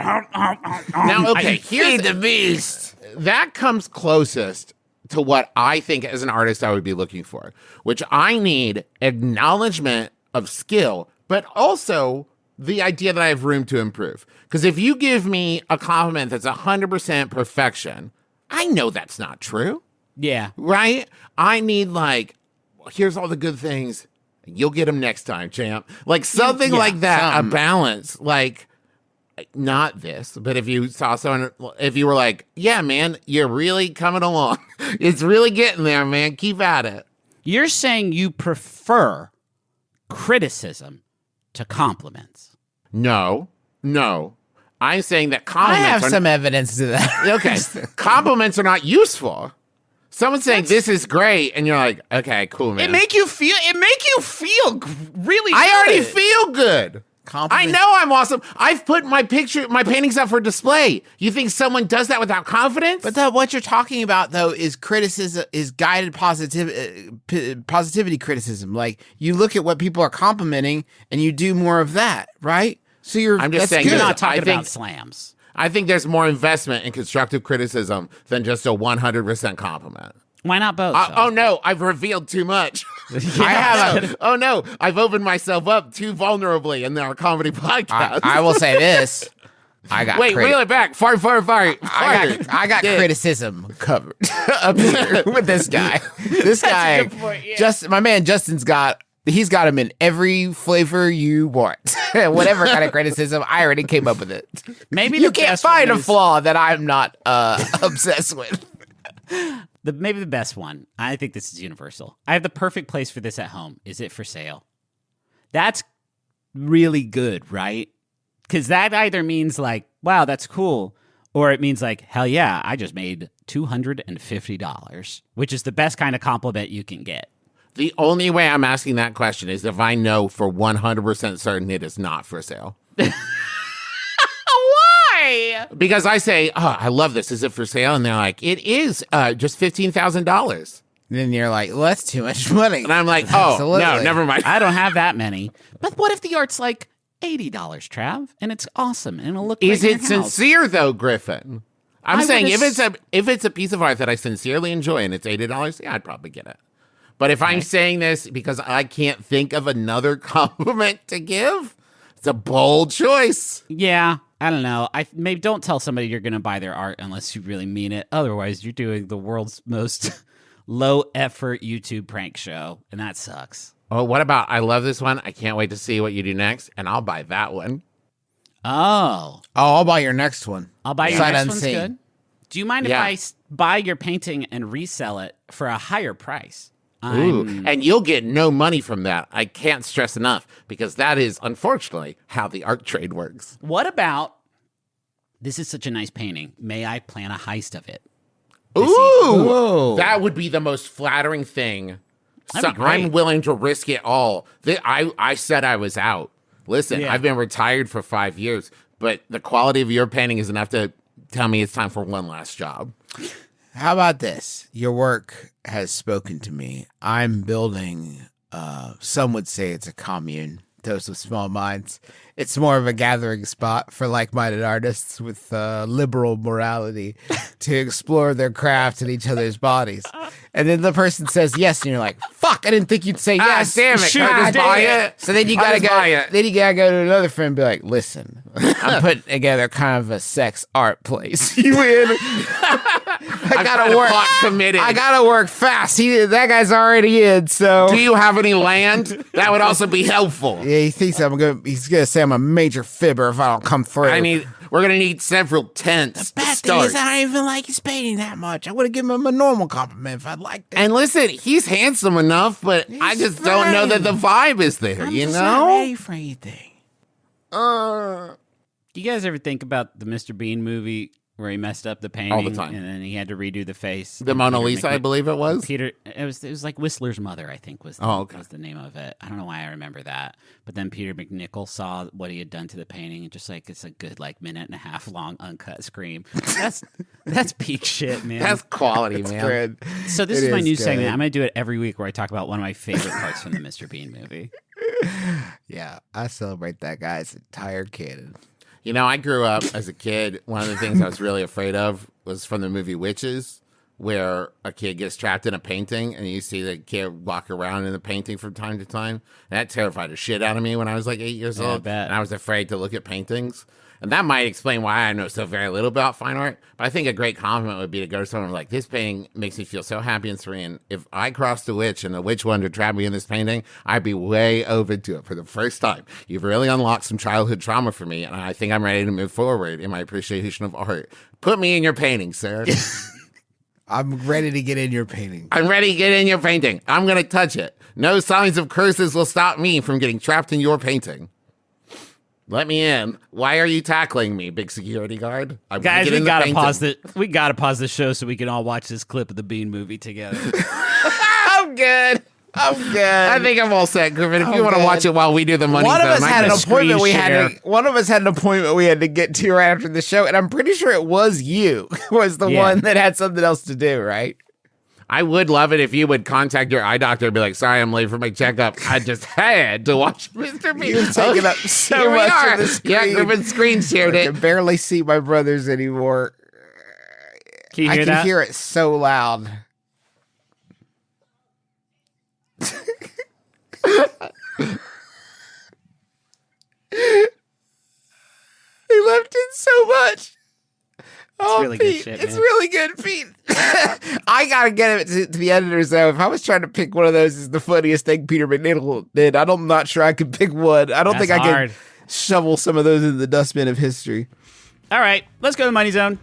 Now, okay, here's the beast. That comes closest to what I think as an artist I would be looking for, which I need acknowledgement of skill, but also the idea that I have room to improve. Because if you give me a compliment that's 100% perfection, I know that's not true, Yeah. right? I need like, here's all the good things. You'll get them next time, champ. Like something like that, a balance. Like, not this, but if you saw someone, if you were like, yeah, man, you're really coming along. It's really getting there, man. Keep at it. You're saying you prefer criticism to compliments. No. I'm saying that I compliments have are some evidence to that. okay. Compliments are not useful. Someone's saying this is great, and you're like, okay, cool, man. It make you feel really I already good. feel good. I Compliments- know I'm awesome. I've put my paintings up for display. You think someone does that without confidence? But what you're talking about though is criticism, is guided positivity criticism. Like you look at what people are complimenting and you do more of that, right? So I'm just that's saying good. You're this- not talking I think- about slams. I think there's more investment in constructive criticism than just a 100% compliment. Why not both? Oh no, I've revealed too much. I have a, Oh no, I've opened myself up too vulnerably in our comedy podcast. I will say this. I got Wait, reel it back. Fart. I got Yeah. criticism covered up here with this guy. This guy, good point, yeah. just my man Justin's he's got him in every flavor you want. Whatever kind of criticism, I already came up with it. Maybe You the can't best find one a is- flaw that I'm not obsessed with. Maybe the best one. I think this is universal. I have the perfect place for this at home. Is it for sale? That's really good, right? Because that either means like, wow, that's cool, or it means like, hell yeah, I just made $250, which is the best kind of compliment you can get. The only way I'm asking that question is if I know for 100% certain it is not for sale. Why? Because I say, oh, I love this. Is it for sale? And they're like, it is just $15,000. Then you're like, well, that's too much money. And I'm like, oh, Absolutely. no, never mind. I don't have that many. But what if the art's like $80, Trav, and it's awesome and it'll look great Is in it your house? sincere, though, Griffin? I'm I saying would if it's a piece of art that I sincerely enjoy and it's $80, yeah, I'd probably get it. But if I'm saying this because I can't think of another compliment to give, it's a bold choice. Yeah, I don't know. Maybe don't tell somebody you're going to buy their art unless you really mean it. Otherwise, you're doing the world's most low-effort YouTube prank show, and that sucks. Oh, what about, I love this one. I can't wait to see what you do next, and I'll buy that one. Oh, I'll buy your next one. I'll buy your Sight next one's unseen. good. Do you mind if I buy your painting and resell it for a higher price? Ooh, and you'll get no money from that. I can't stress enough, because that is, unfortunately, how the art trade works. What about, this is such a nice painting. May I plan a heist of it? Ooh, that would be the most flattering thing. That'd be great. I'm willing to risk it all. I said I was out. Listen, Yeah. I've been retired for 5 years, but the quality of your painting is enough to tell me it's time for one last job. How about this? Your work has spoken to me. I'm building, some would say it's a commune, those with small minds. It's more of a gathering spot for like-minded artists with liberal morality to explore their craft and each other's bodies. And then the person says yes, and you're like, fuck, I didn't think you'd say yes. Damn it. Shoot, Can I just buy it? So then you I'll gotta just buy it. Then you gotta go to another friend and be like, listen, I'm putting together kind of a sex art place. You in? I gotta work. Committed. I gotta work fast. That guy's already in. So Do you have any land? That would also be helpful. yeah, he thinks he's gonna say I'm a major fibber if I don't come through. We're gonna need several tents to Bad thing start. is, I don't even like his painting that much. I would have given him a normal compliment if I'd liked it. And listen, he's handsome enough, but I just don't know that the vibe is there, I'm you just know? not ready for anything. Do you guys ever think about the Mr. Bean movie where he messed up the painting All the time. and then he had to redo the face? The Mona Lisa, I believe it was. It was like Whistler's Mother, I think was Okay. the name of it. I don't know why I remember that. But then Peter McNichol saw what he had done to the painting and just like it's a good minute and a half long uncut scream. That's peak shit, man. That's quality, man. Good. So this It is my is new good. segment. I'm gonna do it every week where I talk about one of my favorite parts from the Mr. Bean movie. Yeah, I celebrate that guy's entire canon. You know, I grew up as a kid. One of the things I was really afraid of was from the movie Witches, where a kid gets trapped in a painting and you see the kid walk around in the painting from time to time. And that terrified the shit out of me when I was like 8 years Yeah, I old. bet. And I was afraid to look at paintings. And that might explain why I know so very little about fine art. But I think a great compliment would be to go to someone like, this painting makes me feel so happy and serene. If I crossed a witch and the witch wanted to trap me in this painting, I'd be way open to it for the first time. You've really unlocked some childhood trauma for me, and I think I'm ready to move forward in my appreciation of art. Put me in your painting, sir. I'm ready to get in your painting. I'm ready to get in your painting. I'm going to touch it. No signs of curses will stop me from getting trapped in your painting. Let me in. Why are you tackling me, big security guard? Guys, we gotta pause the show so we can all watch this clip of the Bean movie together. I'm good. I think I'm all set, Griffin. If you want to watch it while we do the money One of zone, us I had can an appointment we had share. to. One of us had an appointment we had to get to right after the show, and I'm pretty sure it was you was the Yeah. one that had something else to do, right? I would love it if you would contact your eye doctor and be like, sorry, I'm late for my checkup. I just had to watch Mr. Bean. You're taking up so Here we much are. of the screen. Yeah, Griffin screen shared I it. can barely see my brothers anymore. Can you I hear can that? hear it so loud. He left in so much. Oh, really good Pete, shit, it's man. really good, Pete. I gotta get it to the editors though. If I was trying to pick one of those as the funniest thing Peter McNichol did, I'm not sure I could pick one. I don't That's think I hard. could shovel some of those in the dustbin of history. All right, let's go to the Money Zone.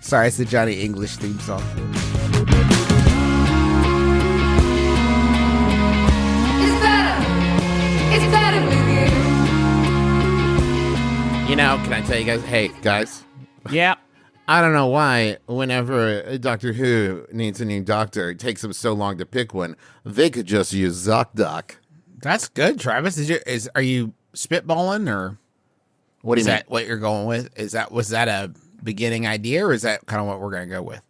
Sorry, it's the Johnny English theme song. It's better with you. You know, can I tell you guys? Hey, guys. Yeah. I don't know why, whenever Doctor Who needs a new doctor, it takes them so long to pick one. They could just use Zocdoc. That's good, Travis. Are you spitballing, or What do is you mean? that what you're going with? Was that a beginning idea, or is that kind of what we're going to go with?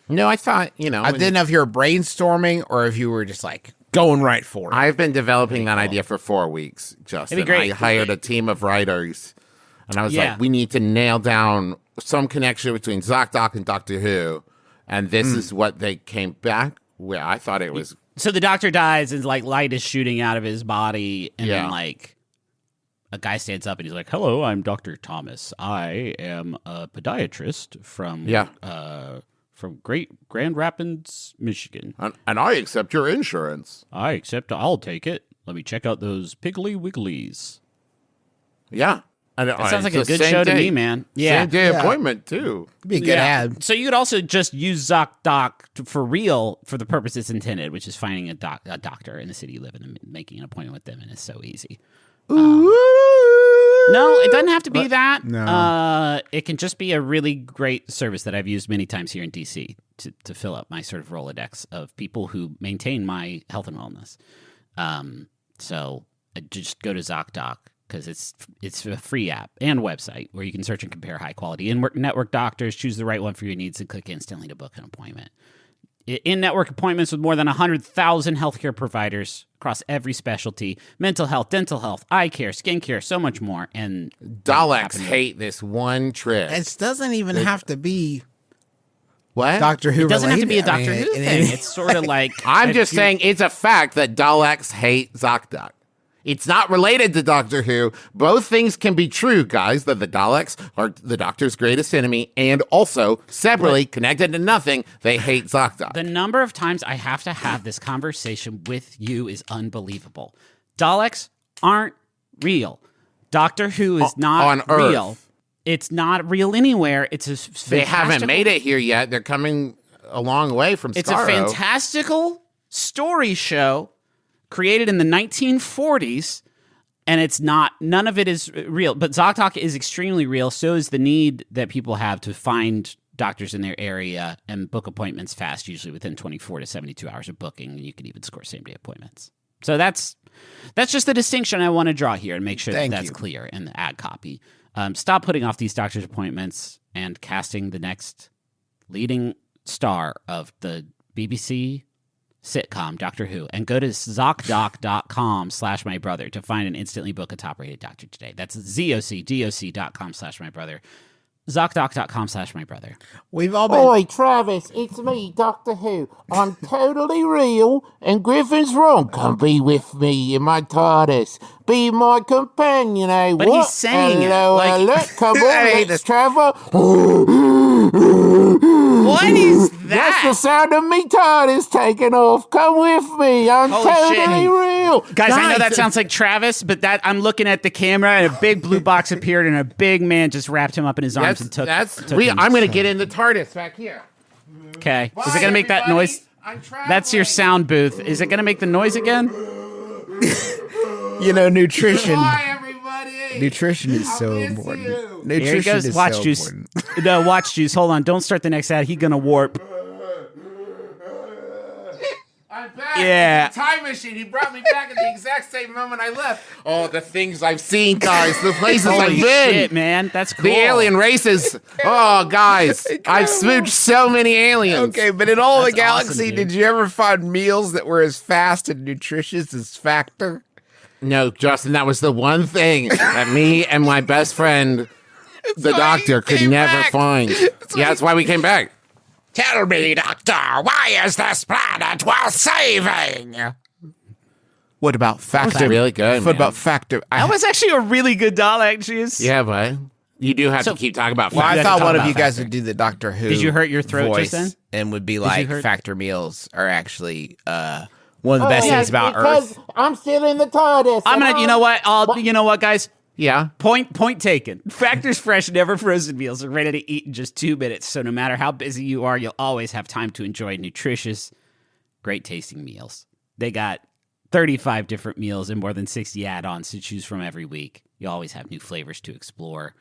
No, I thought, I didn't know if you were brainstorming or if you were just like going right for it. I've been developing that idea for 4 weeks, Justin. It'd be great. I hired a team of writers, and I was Yeah. like, we need to nail down some connection between Zocdoc and Doctor Who, and this is what they came back with. I thought it was... So the doctor dies and like light is shooting out of his body, and Yeah. then like a guy stands up and he's like, "Hello, I'm Dr. Thomas. I am a podiatrist from from Grand Rapids, Michigan. And I accept your insurance. I'll take it. Let me check out those Piggly Wigglies." Yeah. And That sounds like a good show to me, man. Yeah. Same day appointment, too. It'd be a good ad. So you could also just use Zocdoc for real for the purpose it's intended, which is finding a doctor in the city you live in and making an appointment with them, and it's so easy. No, it doesn't have to be that. No. It can just be a really great service that I've used many times here in DC to fill up my sort of Rolodex of people who maintain my health and wellness. So just go to Zocdoc, because it's a free app and website where you can search and compare high quality in-network doctors, choose the right one for your needs, and click instantly to book an appointment. In-network appointments with more than 100,000 healthcare providers across every specialty: mental health, dental health, eye care, skin care, so much more. And Daleks hate this one trick. It doesn't even have to be What? Doctor Who. it doesn't have to be a related. Doctor Who thing. It's sort of like I'm just saying it's a fact that Daleks hate Zocdoc. It's not related to Doctor Who. Both things can be true, guys, that the Daleks are the Doctor's greatest enemy, and also, separately, connected to nothing, they hate Zocdoc. the number of times I have to have this conversation with you is unbelievable. Daleks aren't real. Doctor Who is not on Earth. real. It's not real anywhere. It's a They haven't fantastical- made it here yet. They're coming a long way from It's a Starro. fantastical story show created in the 1940s, and it's not, none of it is real. But Zocdoc is extremely real. So is the need that people have to find doctors in their area and book appointments fast, usually within 24 to 72 hours of booking. And you can even score same-day appointments. So that's just the distinction I want to draw here and make sure Thank that's you. clear in the ad copy. Stop putting off these doctor's appointments and casting the next leading star of the BBC sitcom Doctor Who, and go to Zocdoc.com/mybrother to find and instantly book a top-rated doctor today. That's ZocDoc.com/mybrother. Zocdoc.com/mybrother. We've all been. Oi, Travis, it's me, Doctor Who. I'm totally real, and Griffin's wrong. Come be with me in my TARDIS. Be my companion, eh? But what? he's saying it, Hello, like- hello. Come on, let's travel. What is That's the that? sound of me TARDIS taking off. Come with me. I'm Holy totally shit. real. Guys, I know that sounds like Travis, but that I'm looking at the camera and a big blue box appeared and a big man just wrapped him up in his arms and took him. I'm going to get in the TARDIS back here. Okay. Is it going to make that noise? That's your sound booth. Is it going to make the noise again? Nutrition. Bye, everybody. Nutrition is so miss important. you. Nutrition Here he goes. is Watch so juice. important. No, watch juice. Hold on. Don't start the next ad. He going to warp. I'm back. Yeah. It's a time machine. He brought me back at the exact same moment I left. Oh, the things I've seen, guys. The places I've Holy been. shit, man. That's cool. The alien races. Oh, guys. I've smooched so many aliens. Okay, but in all the That's galaxy, awesome, dude. did you ever find meals that were as fast and nutritious as Factor? No, Justin, that was the one thing that me and my best friend, the why doctor, you could came never back. find. That's why we came back. Tell me, Doctor, why is this planet worth saving? What about Factor? really good, What man. about Factor? That was actually a really good Dalek juice. Yeah, but you do have So- to keep talking about Well, I had to thought talk one of about you guys Factor. would do the Doctor Who. Did you hurt your throat voice just then? And would be you like, hurt- Factor meals are actually one of the best Oh, things about because Earth. I'm still in the TARDIS. I'm and gonna. You know what? You know what, guys? Yeah. Point taken. Factor's fresh, never frozen meals are ready to eat in just 2 minutes. So no matter how busy you are, you'll always have time to enjoy nutritious, great tasting meals. They got 35 different meals and more than 60 add-ons to choose from every week. You always have new flavors to explore.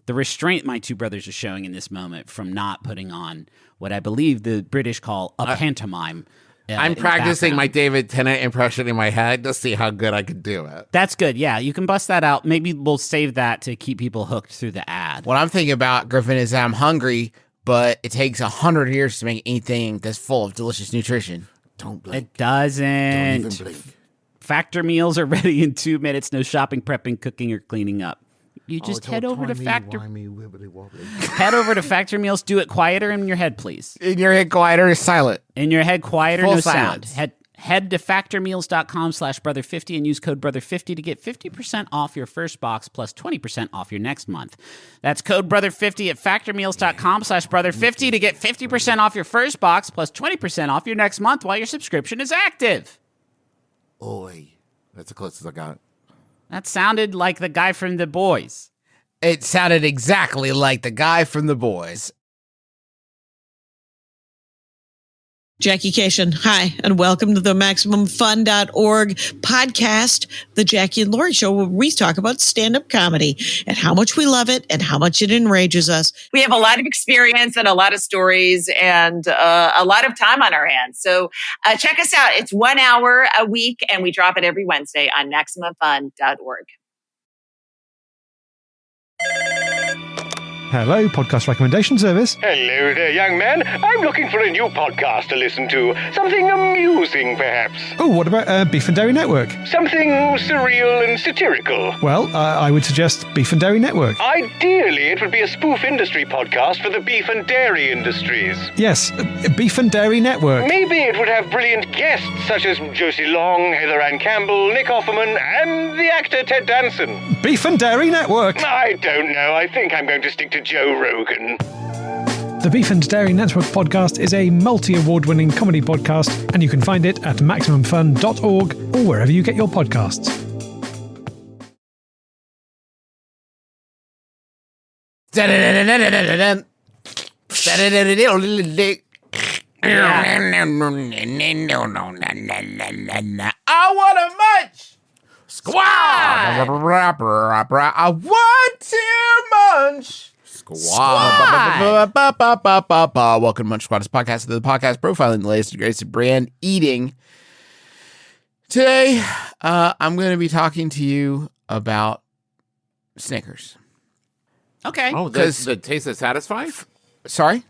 the restraint my two brothers are showing in this moment from not putting on what I believe the British call a pantomime. I'm practicing my David Tennant impression in my head to see how good I could do it. That's good. Yeah, you can bust that out. Maybe we'll save that to keep people hooked through the ad. What I'm thinking about, Griffin, is that I'm hungry, but it takes 100 years to make anything that's full of delicious nutrition. Don't blink. It doesn't. Don't even blink. Factor meals are ready in 2 minutes. No shopping, prepping, cooking, or cleaning up. You just head over to Factor. Head over to Factor Meals. Do it quieter in your head, please. In your head, quieter is silent. In your head, quieter, Full no silence. sound. Head to factormeals.com/brother50 and use code brother50 to get 50% off your first box plus 20% off your next month. That's code brother50 at factormeals.com/brother50 to get 50% off your first box plus 20% off your next month while your subscription is active. Oi. That's the closest I got. That sounded like the guy from The Boys. It sounded exactly like the guy from The Boys. Jackie Cation, hi, and welcome to the MaximumFun.org podcast, the Jackie and Laurie Show, where we talk about stand-up comedy and how much we love it and how much it enrages us. We have a lot of experience and a lot of stories and a lot of time on our hands. So check us out. It's 1 hour a week, and we drop it every Wednesday on MaximumFun.org. Hello, podcast recommendation service. Hello there, young man. I'm looking for a new podcast to listen to. Something amusing, perhaps. Oh, what about Beef and Dairy Network? Something surreal and satirical. Well, I would suggest Beef and Dairy Network. Ideally, it would be a spoof industry podcast for the beef and dairy industries. Yes, Beef and Dairy Network. Maybe it would have brilliant guests such as Josie Long, Heather Ann Campbell, Nick Offerman, and the actor Ted Danson. Beef and Dairy Network. I don't know. I think I'm going to stick to Joe Rogan. The Beef and Dairy Network podcast is a multi-award-winning comedy podcast, and you can find it at MaximumFun.org or wherever you get your podcasts. I want a munch! Squad! I want to munch! Squad! Welcome to Munch Squad, podcast, the podcast profiling the latest and greatest of brand eating. Today, I'm going to be talking to you about Snickers. Okay. Oh, the taste that satisfies? Sorry?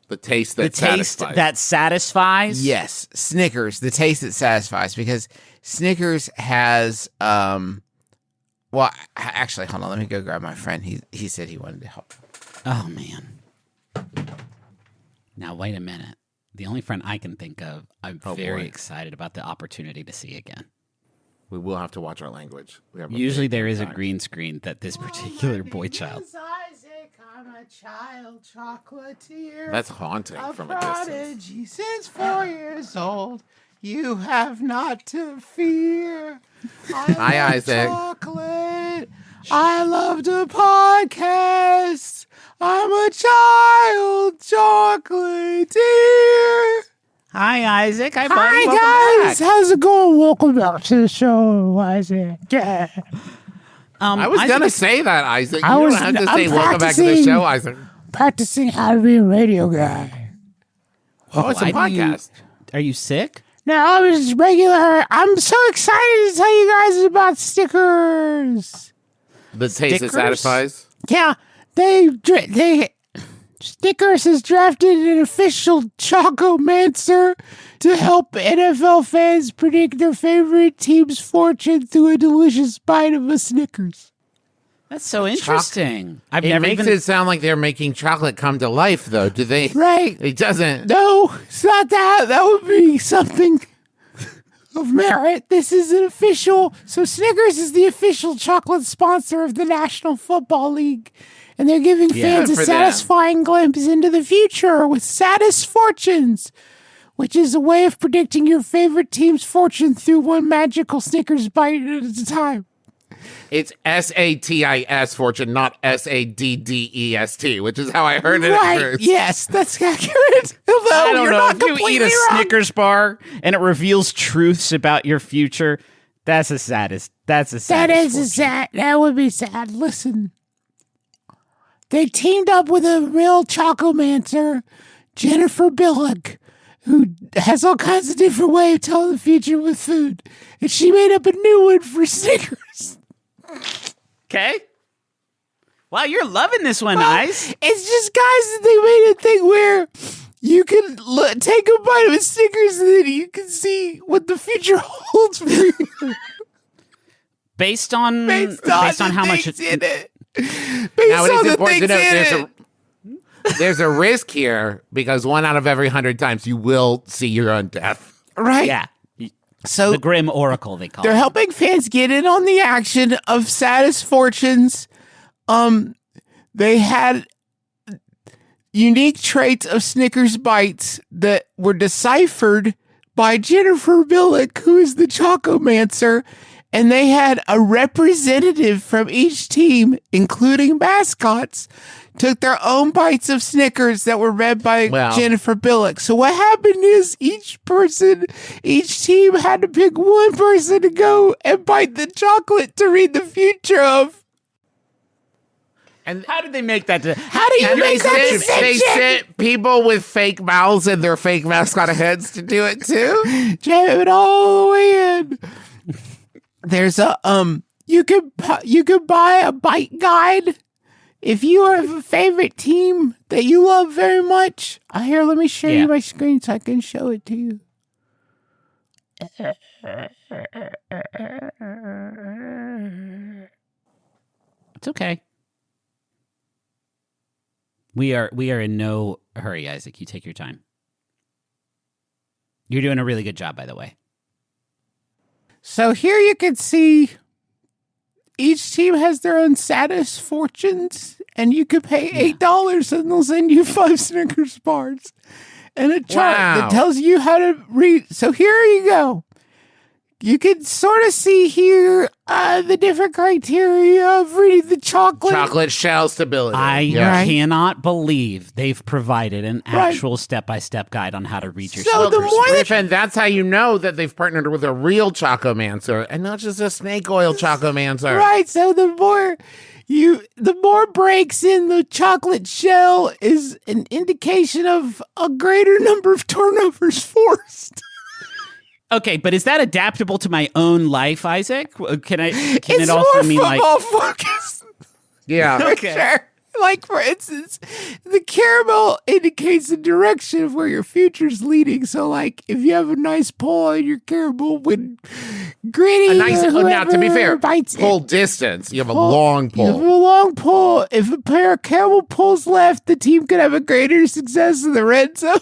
The taste that satisfies. That satisfies? Yes, Snickers, the taste that satisfies, because Snickers has, well, actually, hold on, let me go grab my friend. He said he wanted to help. Oh, man. Now, wait a minute. The only friend I can think of, I'm very excited about the opportunity to see again. We will have to watch our language. Usually there is a green screen that this particular boy child. Isaac, I'm a child chocolatier. That's haunting from a distance. Prodigy since 4 years old. You have not to fear. Hi, Isaac. Chocolate. I love the podcast. I'm a child chocolatier. Hi, Isaac. Hi, buddy. Hi, Welcome guys. back. How's it going? Welcome back to the show, Isaac. Yeah. I was going to say that, Isaac. You I was- don't have to I'm say welcome back to the practicing. show, Isaac. Practicing how to be a radio guy. Oh, it's a Why do you- podcast. Are you sick? No, I was just regular. I'm so excited to tell you guys about Snickers. The taste that Stickers? satisfies? Yeah, Snickers has drafted an official Chocomancer to help NFL fans predict their favorite team's fortune through a delicious bite of a Snickers. That's so interesting. I've It never makes even. it sound like they're making chocolate come to life, though. Do they? Right. It doesn't. No, it's not that. That would be something of merit. This is an official. So Snickers is the official chocolate sponsor of the National Football League. And they're giving fans a for them. satisfying glimpse into the future with Satis Fortunes, which is a way of predicting your favorite team's fortune through one magical Snickers bite at a time. It's SATIS fortune, not SADDEST, which is how I heard it at Right, first. yes, that's accurate. Although I don't you're know. not If you eat completely a wrong. Snickers bar and it reveals truths about your future, that's a saddest. That's a That saddest. is a sad. That would be sad. Listen, they teamed up with a real chocomancer, Jennifer Billick, who has all kinds of different ways of telling the future with food. And she made up a new one for Snickers. Okay. Wow, you're loving this one, Ice. It's just, guys, they made a thing where you can take a bite of a Snickers and then you can see what the future holds for you. Based on how much it's in it. Now, it is important to note there's a risk here because 1 out of every 100 times you will see your own death. Right. Yeah. So the Grim Oracle, they call it. They're helping fans get in on the action of Saddest Fortunes. They had unique traits of Snickers bites that were deciphered by Jennifer Billick, who is the Chocomancer, and they had a representative from each team, including mascots, took their own bites of Snickers that were read by Jennifer Billick. So what happened is each team had to pick one person to go and bite the chocolate to read the future of. And how did they make that? How do you make that decision? They sent people with fake mouths and their fake mascot heads to do it too. Jam it all the way in. There's a you could buy a bite guide if you have a favorite team that you love very much. Here, let me show you my screen so I can show it to you. It's okay. We are in no hurry, Isaac. You take your time. You're doing a really good job, by the way. So here you can see each team has their own Saddest Fortunes, and you could pay $8 and they'll send you 5 Snickers bars and a chart that tells you how to read. So here you go. You can sort of see here the different criteria of reading the chocolate. Chocolate shell stability. I cannot believe they've provided an actual step-by-step guide on how to read your Snickers. Griffin, that's how you know that they've partnered with a real Chocomancer and not just a snake oil Chocomancer. Right, so the more breaks in the chocolate shell is an indication of a greater number of turnovers forced. Okay, but is that adaptable to my own life, Isaac? Can it's it also more mean football like focused? Yeah. Okay. Sure. Like, for instance, the caramel indicates the direction of where your future's leading. So, like, if you have a nice pull on your caramel when gritty, now, to be fair, bites pull distance. You have a long pull. You have a long pull. If a pair of caramel pulls left, the team could have a greater success in the red zone.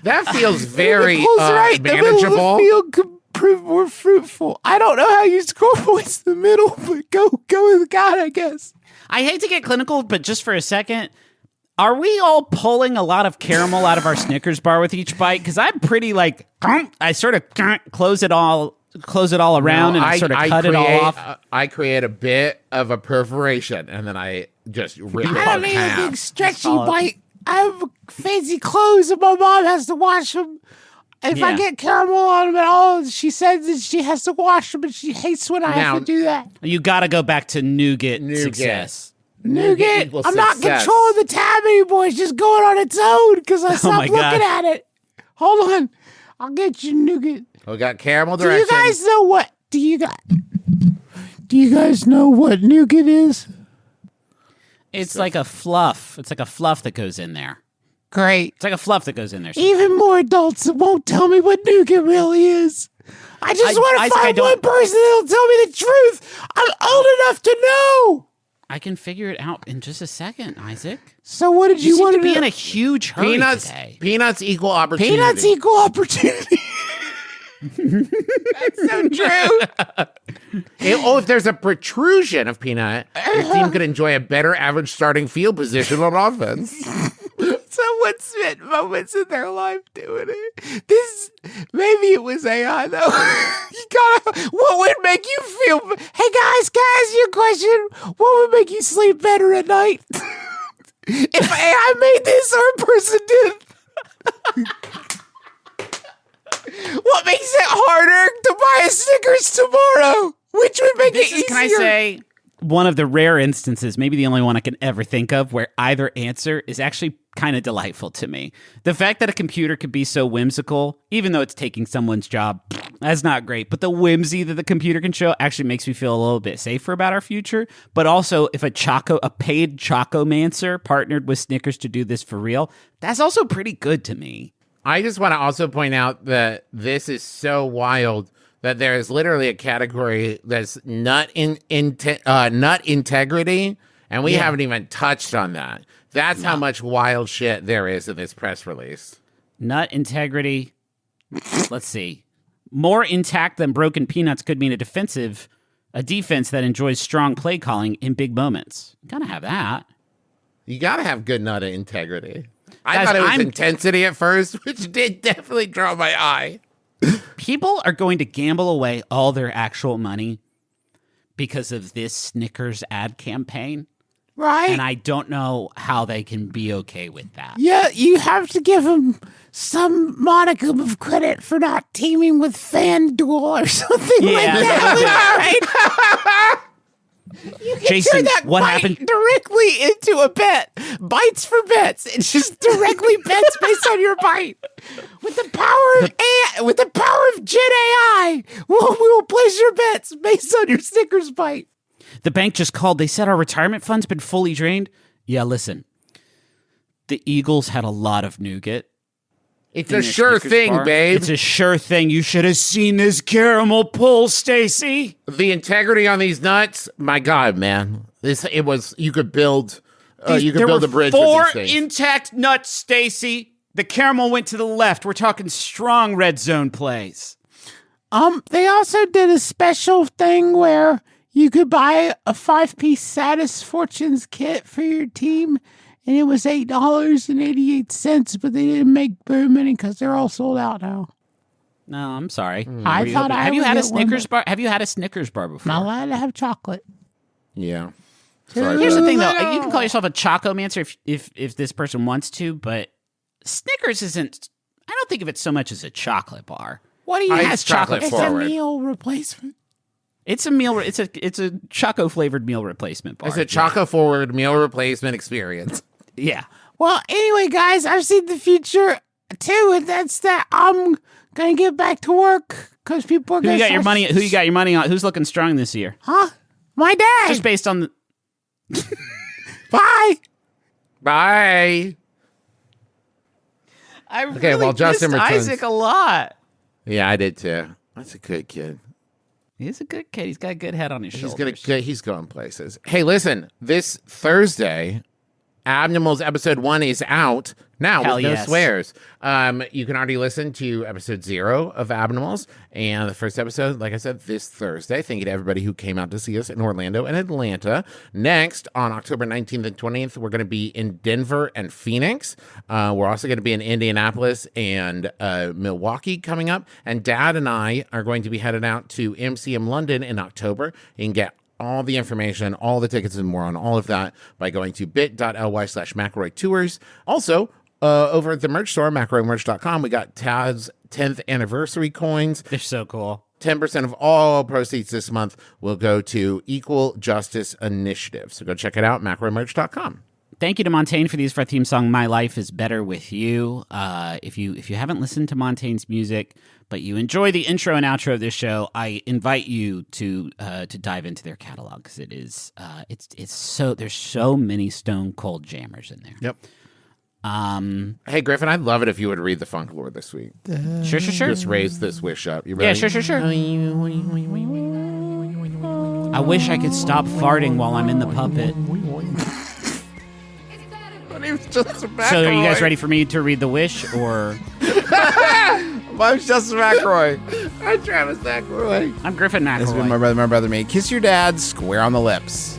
That feels very right, manageable. The middle of the field could prove more fruitful. I don't know how you score points in the middle, but go with God, I guess. I hate to get clinical, but just for a second, are we all pulling a lot of caramel out of our Snickers bar with each bite? Because I'm pretty like, I sort of close it all around and I sort of cut it all off. I create a bit of a perforation and then I just rip it I in mean, half. a big stretchy bite. I have fancy clothes and my mom has to wash them. If I get caramel on them at all, she says that she has to wash them and she hates when I have to do that. You got to go back to nougat success. Nougat, I'm not controlling the tab anymore. It's just going on its own because I stopped looking at it. Hold on. I'll get you nougat. We got caramel direction. Do you guys know what? Do you guys know what nougat is? It's like a fluff. It's like a fluff that goes in there. Great. It's like a fluff that goes in there. Even more adults that won't tell me what nougat really is. I just want to find one person that'll tell me the truth. I'm old enough to know. I can figure it out in just a second, Isaac. So what did you want to be in a huge hurry today? Peanuts equal opportunity. Peanuts equal opportunity. That's so true. If there's a protrusion of peanut, your team could enjoy a better average starting field position on offense. Someone spent moments in their life doing it. Maybe it was AI though. What would make you feel? Hey guys, can I ask you a question? What would make you sleep better at night? If AI made this or a person did. What makes it harder to buy a Snickers tomorrow? Which would make it easier? Can I say, one of the rare instances, maybe the only one I can ever think of, where either answer is actually kind of delightful to me. The fact that a computer could be so whimsical, even though it's taking someone's job, that's not great. But the whimsy that the computer can show actually makes me feel a little bit safer about our future. But also, if a paid Chocomancer partnered with Snickers to do this for real, that's also pretty good to me. I just want to also point out that this is so wild that there is literally a category that's nut integrity, and we haven't even touched on that. That's how much wild shit there is in this press release. Nut integrity. Let's see. More intact than broken peanuts could mean a defense that enjoys strong play calling in big moments. You gotta have that. You gotta have good nut integrity. I thought it was intensity at first, which did definitely draw my eye. People are going to gamble away all their actual money because of this Snickers ad campaign. Right. And I don't know how they can be okay with that. Yeah, you have to give them some modicum of credit for not teaming with FanDuel or something like that. You can Jason, turn that what bite happened? directly into a bet. Bites for bets. It's just directly bets based on your bite. With the power of Gen AI, we will place your bets based on your Snickers bite. The bank just called. They said our retirement fund's been fully drained. Yeah, listen. The Eagles had a lot of nougat. It's a sure thing, babe. It's a sure thing. You should have seen this caramel pull, Stacy. The integrity on these nuts, my God, man. You could build a bridge with Four these things. intact nuts, Stacy. The caramel went to the left. We're talking strong red zone plays. They also did a special thing where you could buy a 5-piece Satis Fortunes kit for your team, and it was $8.88, but they didn't make very many because they're all sold out now. No, I'm sorry. Have you had a Snickers bar? Have you had a Snickers bar before? Not allowed to have chocolate. Yeah. Here's the thing, though. You can call yourself a Chocomancer if this person wants to, but Snickers isn't. I don't think of it so much as a chocolate bar. What do you have? chocolate forward. It's a meal replacement. It's a meal. It's a choco flavored meal repllement bar. It's a choco forward meal replacement experience. Yeah. Well, anyway, guys, I've seen the future too, and that's that. I'm gonna get back to work because people are Who gonna. you got your money? Who you got your money on? Who's looking strong this year? Huh? My dad. Just based on the. Bye. Bye. I really Justin missed returns. Isaac a lot. Yeah, I did too. That's a good kid. He's a good kid. He's got a good head on his shoulders. He's going places. Hey, listen, this Thursday, Abnormals episode 1 is out now with no swears. You can already listen to episode 0 of Abnormals, and the first episode, like I said, this Thursday. Thank you to everybody who came out to see us in Orlando and Atlanta. Next, on October 19th and 20th, we're going to be in Denver and Phoenix. We're also going to be in Indianapolis and Milwaukee coming up. And Dad and I are going to be headed out to MCM London in October. You can get all the information, all the tickets, and more on all of that by going to bit.ly/McElroy Tours. Also, over at the merch store, McElroymerch.com, we got Tad's 10th anniversary coins. They're so cool. 10% of all proceeds this month will go to Equal Justice Initiative. So go check it out, McElroymerch.com. Thank you to Montaigne for our theme song, My Life is Better With You. If you haven't listened to Montaigne's music, but you enjoy the intro and outro of this show, I invite you to dive into their catalog, because it is it's so, there's so many stone cold jammers in there. Yep. Hey Griffin, I'd love it if you would read the Funk Lore this week. Sure. Just raise this wish up. You ready? Yeah, sure. I wish I could stop farting while I'm in the puppet. So are you guys ready for me to read the wish, or? I'm Justin McElroy. I'm Travis McElroy. I'm Griffin McElroy. This has been my brother, me. Kiss your dad square on the lips.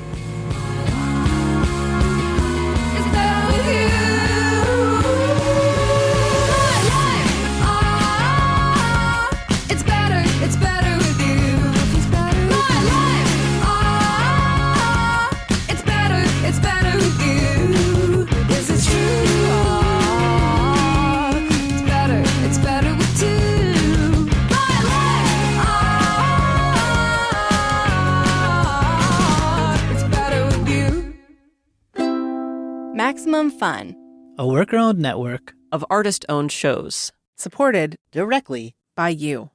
Maximum Fun, a worker-owned network of artist-owned shows. Supported directly by you.